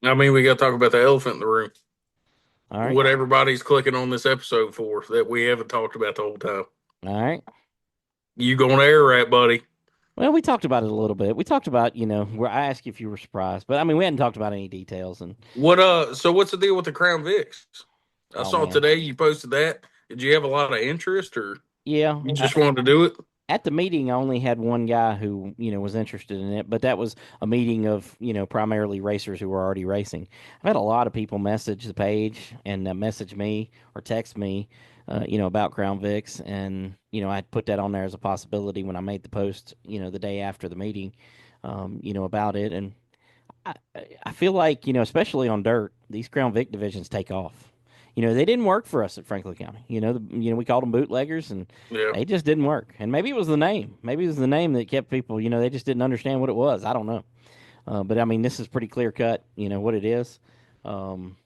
I mean, we got to talk about the elephant in the room. All right. What everybody's clicking on this episode for that we haven't talked about the whole time. All right. You going to Ararat, buddy? Well, we talked about it a little bit. We talked about, where I asked you if you were surprised, but I mean, we hadn't talked about any details. And What so what's the deal with the Crown Vics? I oh saw man, today you posted that. Did you have a lot of interest, or yeah. you just wanted to do it? At the meeting, I only had one guy who was interested in it, but that was a meeting of primarily racers who were already racing. I've had a lot of people message the page and message me or text me, about Crown Vics, and I put that on there as a possibility when I made the post, the day after the meeting, about it, and I, I feel like, especially on dirt, these Crown Vic divisions take off. They didn't work for us at Franklin County. We called them bootleggers, and Yeah. they just didn't work. And maybe it was the name. Maybe it was the name that kept people. They just didn't understand what it was. I don't know. But I mean, this is pretty clear cut. What it is. Um,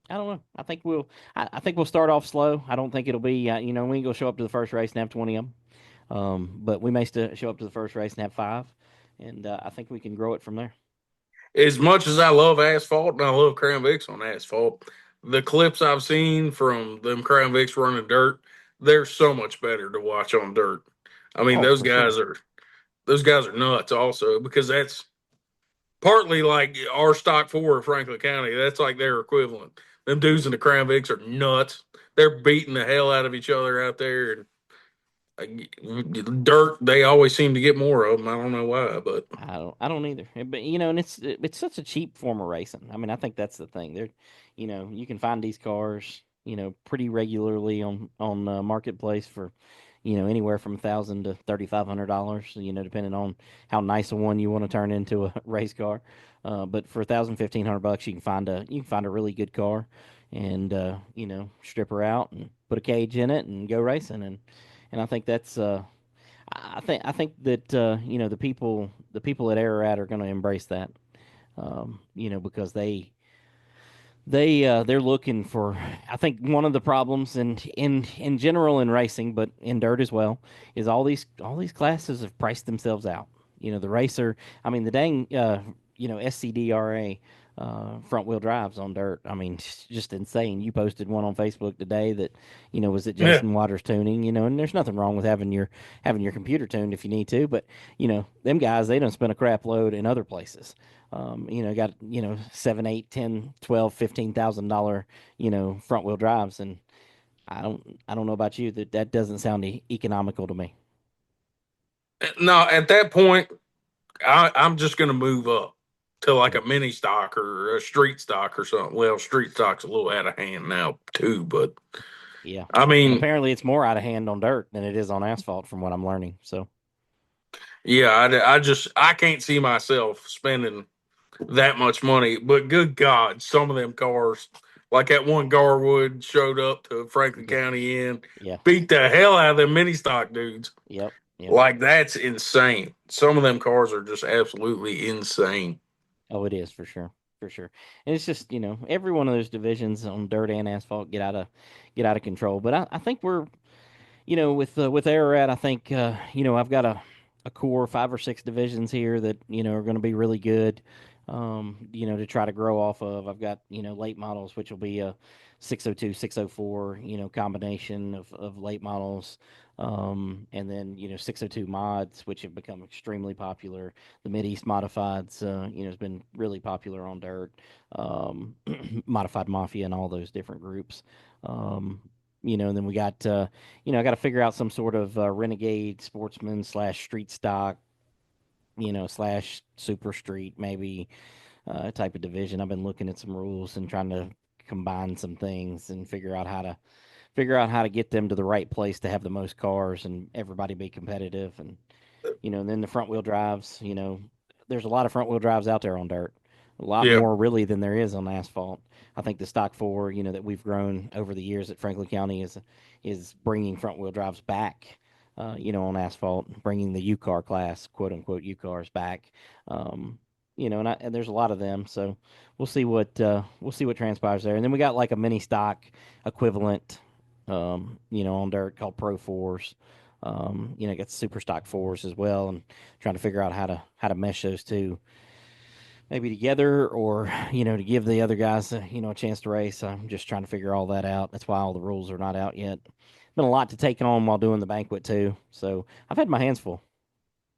I don't know. I think we'll start off slow. I don't think it'll be. We ain't gonna show up to the first race and have 20 of them. But we may still show up to the first race and have 5, and I think we can grow it from there. As much as I love asphalt and I love Crown Vics on asphalt, the clips I've seen from them Crown Vics running dirt, they're so much better to watch on dirt. I mean, Oh, for sure. those guys are nuts also because that's partly like our stock four of Franklin County. That's like their equivalent. Them dudes in the Crown Vics are nuts. They're beating the hell out of each other out there, and dirt. They always seem to get more of them. I don't know why, but I don't either. But and it's such a cheap form of racing. I mean, I think that's the thing. You can find these cars, pretty regularly on marketplace for, anywhere from $1,000 to $3,500. Depending on how nice a one you want to turn into a race car. But for $1,000, $1,500, you can find a really good car, and strip her out and put a cage in it and go racing. And I think that's I think that the people at Ararat are going to embrace that, because they're looking for. I think one of the problems in general in racing, but in dirt as well, is all these classes have priced themselves out. The racer. I mean, the dang SCDRA. Front wheel drives on dirt. I mean, just insane. You posted one on Facebook today that, was it yeah, Jason Waters tuning? And there's nothing wrong with having your computer tuned if you need to, but them guys, they don't spend a crap load in other places. Got 7, 8, 10, 12, $15,000 front wheel drives, and I don't know about you, that doesn't sound economical to me. no. At that point, I'm just going to move up to like a mini stock or a street stock or something. Well, street stock's a little out of hand now too, but Yeah, I and mean, apparently it's more out of hand on dirt than it is on asphalt, from what I'm learning. So. yeah, I can't see myself spending that much money. But good God, some of them cars, like that one Garwood showed up to Franklin Yeah. County Inn, Yeah. beat the hell out of them mini stock dudes. Yep. Yep. Like that's insane. Some of them cars are just absolutely insane. Oh, it is for sure. For sure. And it's just, every one of those divisions on dirt and asphalt get out of control. But I think we're with Ararat, I think I've got a core 5 or 6 divisions here that are going to be really good. To try to grow off of. I've got late models, which will be a 602, 604, combination of late models. And then 602 mods, which have become extremely popular. The Mid East modifieds, has been really popular on dirt. Modified Mafia and all those different groups. And then we got I got to figure out some sort of renegade sportsman slash street stock, slash super street maybe type of division. I've been looking at some rules and trying to combine some things and figure out how to get them to the right place to have the most cars and everybody be competitive. And then the front wheel drives. There's a lot of front wheel drives out there on dirt, a lot Yeah. more really than there is on asphalt. I think the stock four, that we've grown over the years at Franklin County is bringing front wheel drives back. On asphalt, bringing the U car class, quote unquote U cars back. And there's a lot of them, so we'll see what transpires there. And then we got like a mini stock equivalent, on dirt called Pro Fours. Got super stock fours as well, and trying to figure out how to mesh those two maybe together, or to give the other guys a chance to race. I'm just trying to figure all that out. That's why all the rules are not out yet. Been a lot to take on while doing the banquet too, so I've had my hands full.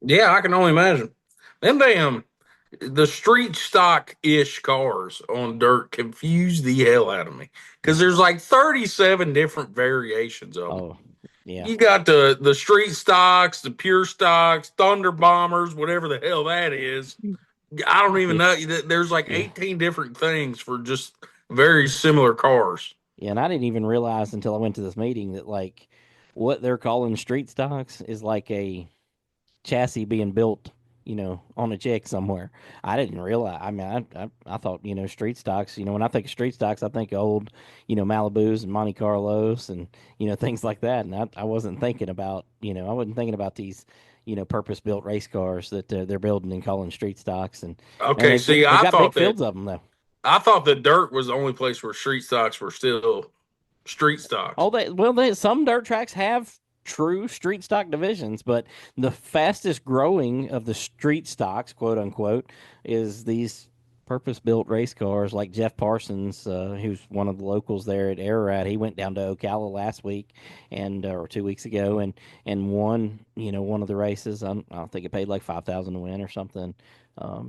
Yeah, I can only imagine. Them damn the street stock ish cars on dirt confuse the hell out of me because Yeah. there's like 37 different variations of them. Oh, yeah. You got the street stocks, the pure stocks, thunder bombers, whatever the hell that is. I don't even Yeah. know. There's like Yeah. 18 different things for just very similar cars. Yeah, and I didn't even realize until I went to this meeting that like what they're calling street stocks is like a chassis being built, on a check somewhere. I didn't realize. I mean, I thought, street stocks. When I think of street stocks, I think of old, Malibus and Monte Carlos and things like that. And I wasn't thinking about, I wasn't thinking about these, purpose built race cars that they're building and calling street stocks. And man, Okay, they've see, they've got big fields of them though. I thought the dirt was the only place where street stocks were still street stocks. Oh, some dirt tracks have true street stock divisions, but the fastest growing of the street stocks, quote unquote, is these purpose-built race cars like Jeff Parsons, who's one of the locals there at Ararat. He went down to Ocala last week and or 2 weeks ago and won, one of the races. I think it paid like 5,000 to win or something.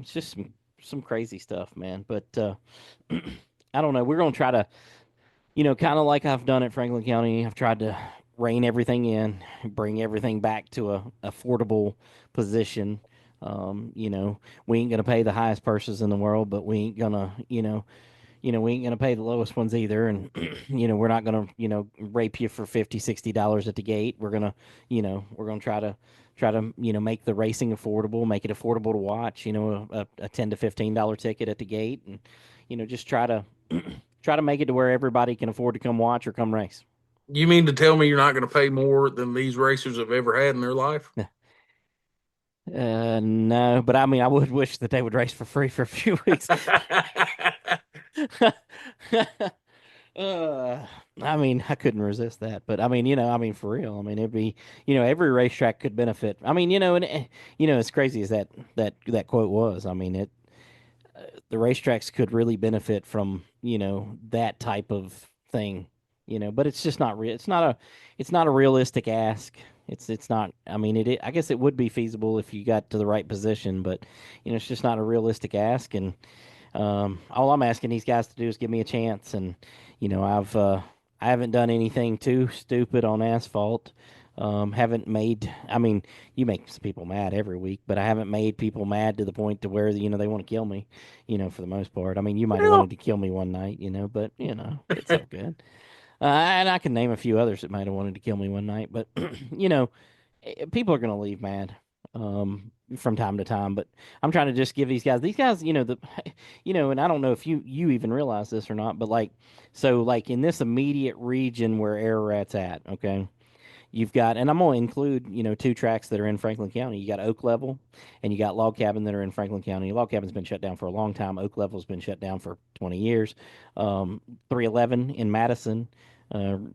It's just some crazy stuff, man. But I don't know. We're gonna try to kind of like I've done at Franklin County. I've tried to rein everything in, bring everything back to a affordable position. We ain't gonna pay the highest purses in the world, but we ain't gonna, we ain't gonna pay the lowest ones either. And we're not gonna, rape you for $50, $60 at the gate. We're gonna try to make the racing affordable, make it affordable to watch. A $10 to $15 ticket at the gate, and just try to try to make it to where everybody can afford to come watch or come race. You mean to tell me you're not going to pay more than these racers have ever had in their life? No, but I mean, I would wish that they would race for free for a few weeks. I mean, I couldn't resist that, but I mean, for real, I mean, it'd be, every racetrack could benefit. I mean, and as crazy as that quote was, I mean, the racetracks could really benefit from that type of thing, but it's just not real. It's not a realistic ask. It's not. I mean, I guess it would be feasible if you got to the right position, but it's just not a realistic ask. And all I'm asking these guys to do is give me a chance. And I haven't done anything too stupid on asphalt. Haven't made. I mean, you make some people mad every week, but I haven't made people mad to the point to where they want to kill me. For the most part. I mean, you might have Well, wanted to kill me one night, but it's all good. And I can name a few others that might have wanted to kill me one night, but people are going to leave mad from time to time. But I'm trying to just give these guys, and I don't know if you even realize this or not, but like in this immediate region where Ararat's at, okay. You've got, and I'm going to include, 2 tracks that are in Franklin County. You got Oak Level and you got Log Cabin that are in Franklin County. Log Cabin's been shut down for a long time. Oak Level's been shut down for 20 years. 311 in Madison,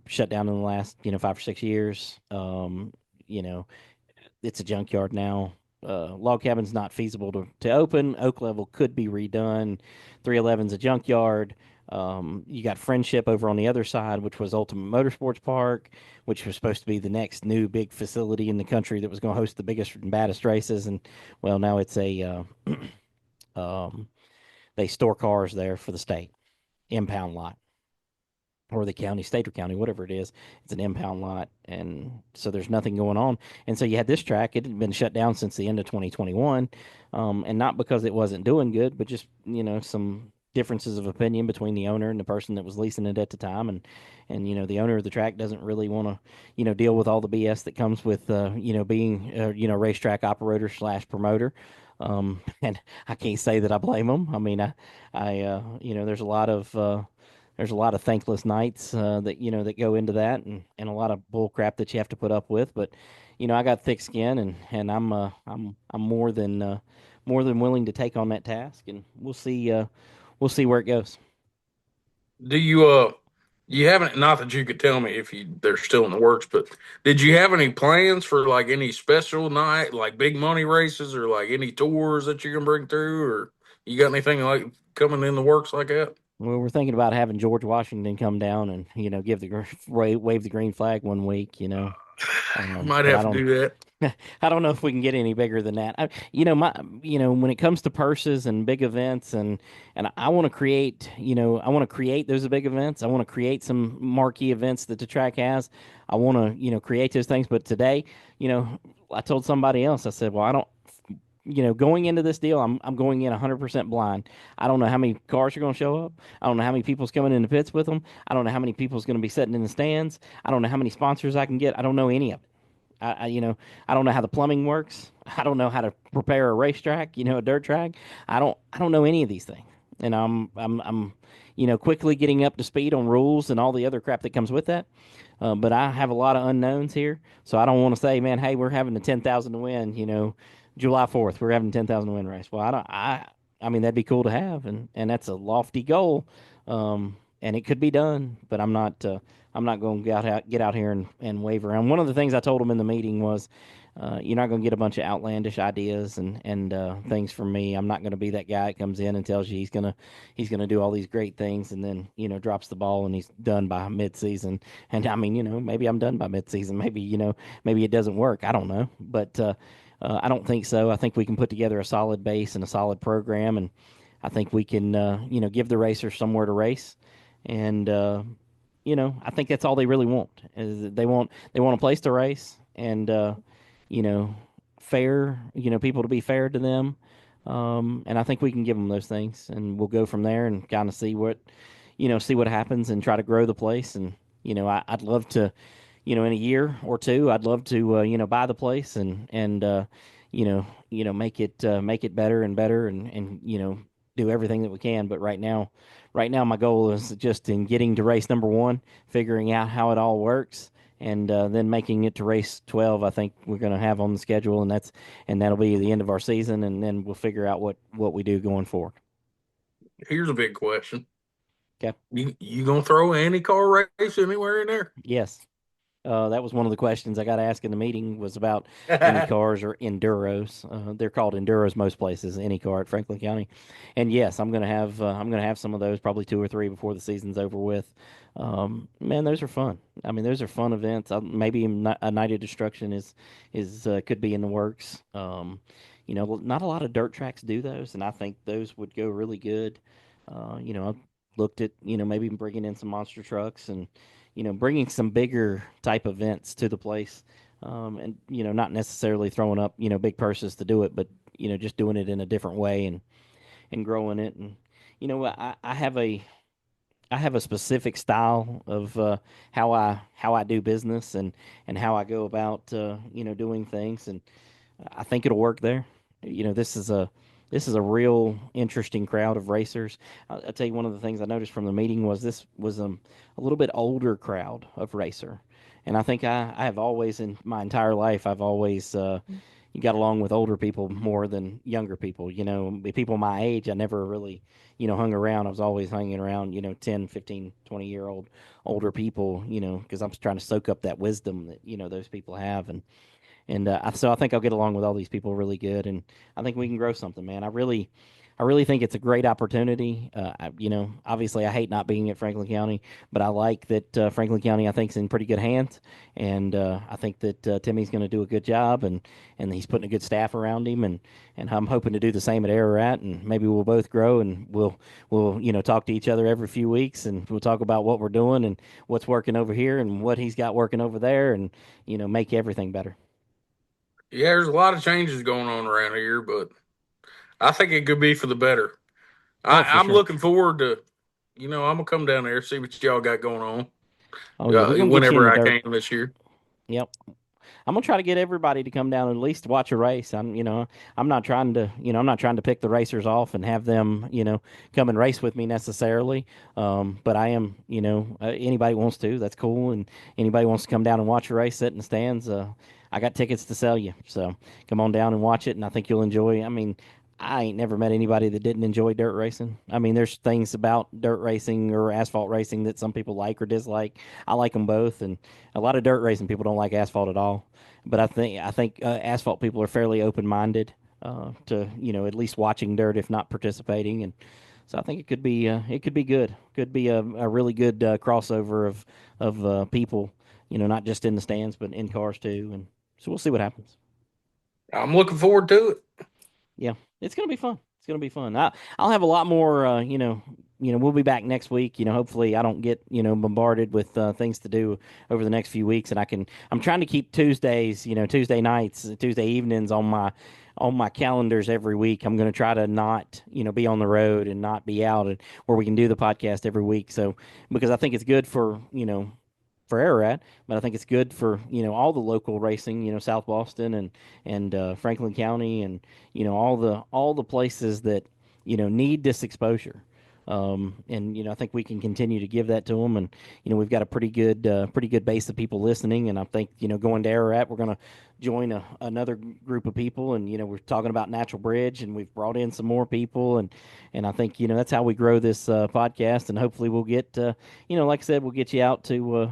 shut down in the last 5 or 6 years. You know, it's a junkyard now. Log cabin's not feasible to open. Oak Level could be redone. 311's a junkyard. You got Friendship over on the other side, which was Ultimate Motorsports Park, which was supposed to be the next new big facility in the country that was going to host the biggest and baddest races. And well, now it's a um, they store cars there for the state impound lot or the county, state or county, whatever it is. It's an impound lot, and so there's nothing going on. And so you had this track; it had been shut down since the end of 2021, and not because it wasn't doing good, but just some differences of opinion between the owner and the person that was leasing it at the time, and the owner of the track doesn't really want to deal with all the BS that comes with being racetrack operator slash promoter. And I can't say that I blame them. I mean, there's a lot of thankless nights that go into that, and a lot of bull crap that you have to put up with. But I got thick skin, and I'm more than willing to take on that task, and we'll see where it goes. Do you haven't, not that you could tell me if they're still in the works, but did you have any plans for like any special night, like big money races or like any tours that you can bring through, or you got anything like coming in the works like that? Well, we're thinking about having George Washington come down and give wave the green flag one week. Might But I have to don't do that. I don't know if we can get any bigger than that. When it comes to purses and big events, and I want to create, I want to create those big events. I want to create some marquee events that the track has. I want to, create those things. But today, I told somebody else, I said, well, I don't, going into this deal, I'm going in 100% blind. I don't know how many cars are going to show up. I don't know how many people's coming in the pits with them. I don't know how many people's going to be sitting in the stands. I don't know how many sponsors I can get. I don't know any of it. I don't know how the plumbing works. I don't know how to prepare a racetrack, a dirt track. I don't know any of these things, and I'm quickly getting up to speed on rules and all the other crap that comes with that. But I have a lot of unknowns here, so I don't want to say, man, hey, we're having the 10,000 to win, July 4th, we're having 10,000 to win race. Well, I mean, that'd be cool to have, and that's a lofty goal, and it could be done, but I'm not going to get out here and wave around. One of the things I told them in the meeting was, you're not going to get a bunch of outlandish ideas and things from me. I'm not going to be that guy that comes in and tells you he's gonna do all these great things and then drops the ball and he's done by midseason. And I mean, maybe I'm done by midseason. Maybe maybe it doesn't work. I don't know, but I don't think so. I think we can put together a solid base and a solid program, and I think we can give the racers somewhere to race, and I think that's all they really want is that they want a place to race and you know fair, people to be fair to them, and I think we can give them those things, and we'll go from there and kind of see what happens and try to grow the place. And I'd love to, in a year or two, I'd love to buy the place and make it better and better and do everything that we can. But right now my goal is just in getting to race number one, figuring out how it all works, and then making it to race 12. I think we're going to have on the schedule, and that'll be the end of our season, and then we'll figure out what we do going forward. Here's a big question. Okay. You gonna throw any car race anywhere in there? Yes. That was one of the questions I got asked in the meeting was about any cars or enduros. They're called enduros most places, any car at Franklin County. And yes, I'm gonna have some of those, probably two or three before the season's over with. Man, those are fun. I mean, those are fun events. Maybe a night of destruction is could be in the works. Not a lot of dirt tracks do those, and I think those would go really good. I've looked at maybe bringing in some monster trucks and bringing some bigger type events to the place, and not necessarily throwing up big purses to do it, but just doing it in a different way and growing it. And I have a specific style of how I do business and how I go about doing things, and I think it'll work there. This is a real interesting crowd of racers. I'll tell you, one of the things I noticed from the meeting was this was a little bit older crowd of racer, and I think I have always in my entire life I've always you got along with older people more than younger people. People my age, I never really, hung around. I was always hanging around, 10, 15, 20-year old older people, because I'm trying to soak up that wisdom that, those people have. So I think I'll get along with all these people really good, and I think we can grow something, man. I really think it's a great opportunity. Obviously, I hate not being at Franklin County, but I like that Franklin County, I think, is in pretty good hands, and I think that Timmy's going to do a good job, and he's putting a good staff around him, and I'm hoping to do the same at Ararat, and maybe we'll both grow, and we'll talk to each other every few weeks, and we'll talk about what we're doing and what's working over here and what he's got working over there, and make everything better. Yeah, there's a lot of changes going on around here, but I think it could be for the better. Oh, for I'm sure. looking forward to, I'm gonna come down there see what y'all got going on. Oh yeah, we're gonna get you in Whenever the I dirt. can this year. Yep. I'm gonna try to get everybody to come down and at least watch a race. I'm not trying to, I'm not trying to pick the racers off and have them, come and race with me necessarily. But I am, anybody wants to, that's cool. And anybody wants to come down and watch a race, sit in the stands. I got tickets to sell you, so come on down and watch it, and I think you'll enjoy. I mean, I ain't never met anybody that didn't enjoy dirt racing. I mean, there's things about dirt racing or asphalt racing that some people like or dislike. I like them both, and a lot of dirt racing people don't like asphalt at all. But I think asphalt people are fairly open minded to at least watching dirt if not participating, and so I think it could be good. Could be a really good crossover of people, not just in the stands but in cars too, and so we'll see what happens. I'm looking forward to it. Yeah, it's gonna be fun. It's gonna be fun. I'll have a lot more. We'll be back next week. Hopefully I don't get bombarded with things to do over the next few weeks, and I'm trying to keep Tuesdays, Tuesday nights, Tuesday evenings on my calendars every week. I'm going to try to not, be on the road and not be out and where we can do the podcast every week. So, because I think it's good for Ararat, but I think it's good for all the local racing, South Boston and Franklin County, and all the places that need this exposure. And I think we can continue to give that to them, and we've got a pretty good base of people listening, and I think going to Ararat, we're going to join another group of people, and we're talking about Natural Bridge, and we've brought in some more people, and I think that's how we grow this podcast, and hopefully we'll get like I said, we'll get you out to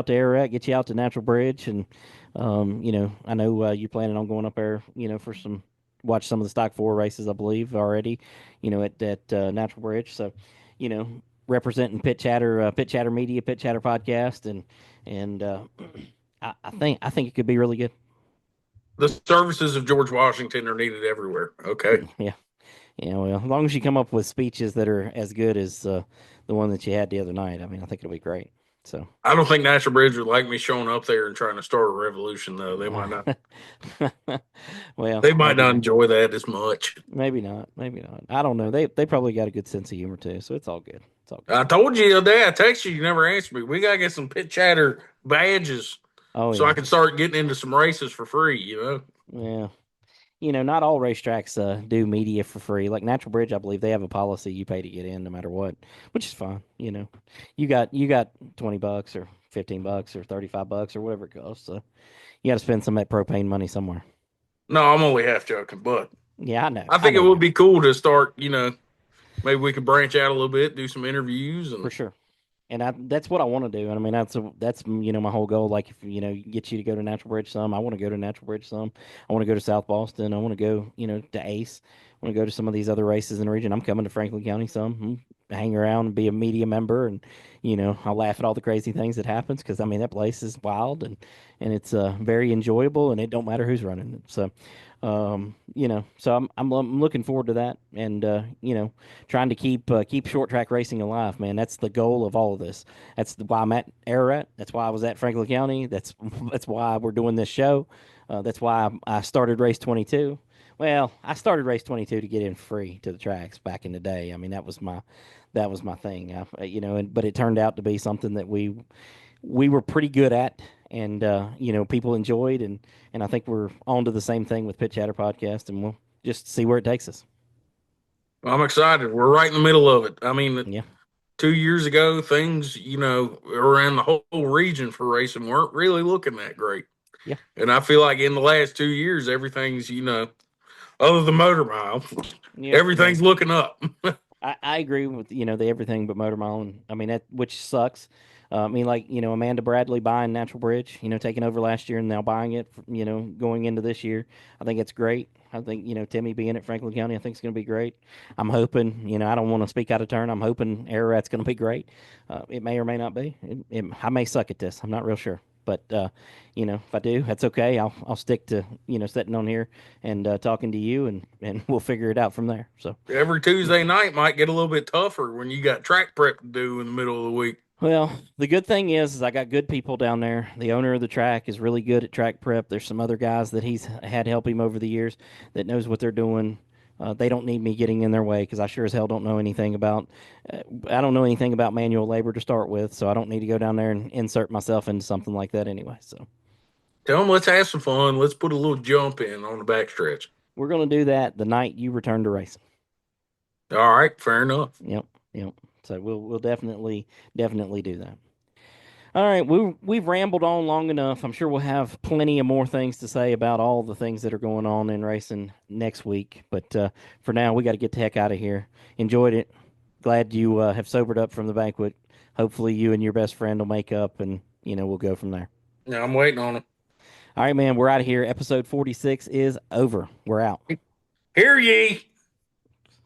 Ararat, get you out to Natural Bridge, and I know you're planning on going up there, for some watch some of the Stock 4 races, I believe, already, at Natural Bridge. So, representing Pit Chatter Media, Pit Chatter Podcast, and I think it could be really good. The services of George Washington are needed everywhere. Okay. Yeah, yeah. Well, as long as you come up with speeches that are as good as the one that you had the other night, I mean, I think it'll be great. So, I don't think Natural Bridge would like me showing up there and trying to start a revolution, though. They might not. well, They might maybe not not. enjoy that as much. Maybe not. Maybe not. I don't know. They probably got a good sense of humor too, so it's all good. It's all good. I told you the other day. I texted you. You never answered me. We gotta get some pit chatter badges Oh so I yeah, can start getting into some races for free. yeah. Not all racetracks do media for free. Like Natural Bridge, I believe they have a policy you pay to get in no matter what, which is fine. You got $20 or $15 or $35 or whatever it costs. So you got to spend some of that propane money somewhere. No, I'm only half joking, but Yeah, I know. I I think know it you would are be cool to start. Maybe we could branch out a little bit, do some interviews, for and sure. And that's what I want to do. And I mean, that's my whole goal. Like if get you to go to Natural Bridge some, I want to go to Natural Bridge some. I want to go to South Boston. I want to go to Ace. I want to go to some of these other races in the region. I'm coming to Franklin County some. Hang around and be a media member, and I'll laugh at all the crazy things that happens because I mean that place is wild and it's very enjoyable, and it don't matter who's running it. So so I'm looking forward to that, and trying to keep short track racing alive, man. That's the goal of all of this. That's why I'm at Ararat. That's why I was at Franklin County. That's why we're doing this show. That's why I started race 22. Well, I started race 22 to get in free to the tracks back in the day. I mean, that was my thing. But it turned out to be something that we were pretty good at, and people enjoyed, and I think we're on to the same thing with Pit Chatter Podcast, and we'll just see where it takes us. I'm excited. We're right in the middle of it. I mean, Yeah. 2 years ago, things around the whole region for racing weren't really looking that great. Yeah. And I feel like in the last 2 years, everything's, other than Motor Mile, Yeah. Yeah. everything's looking up. I agree with the everything but Motor Mile, and I mean that which sucks. I mean, like Amanda Bradley buying Natural Bridge, taking over last year and now buying it, going into this year. I think it's great. I think Timmy being at Franklin County, I think it's going to be great. I'm hoping, I don't want to speak out of turn. I'm hoping Ararat's going to be great. It may or may not be. I may suck at this. I'm not real sure. But if I do, that's okay. I'll stick to sitting on here and talking to you, and we'll figure it out from there. So Every Tuesday night might get a little bit tougher when you got track prep to do in the middle of the week. well, the good thing is I got good people down there. The owner of the track is really good at track prep. There's some other guys that he's had help him over the years that knows what they're doing. They don't need me getting in their way because I sure as hell don't know anything about. I don't know anything about manual labor to start with, so I don't need to go down there and insert myself into something like that anyway. So Tell them let's have some fun. Let's put a little jump in on the backstretch. we're gonna do that the night you return to racing. All right, fair enough. Yep, yep. So we'll definitely do that. All right, we've rambled on long enough. I'm sure we'll have plenty of more things to say about all the things that are going on in racing next week. But for now, we got to get the heck out of here. Enjoyed it. Glad you have sobered up from the banquet. Hopefully, you and your best friend will make up, and we'll go from there. Yeah, I'm waiting on them. All right, man. We're out of here. Episode 46 is over. We're out. Hear ye.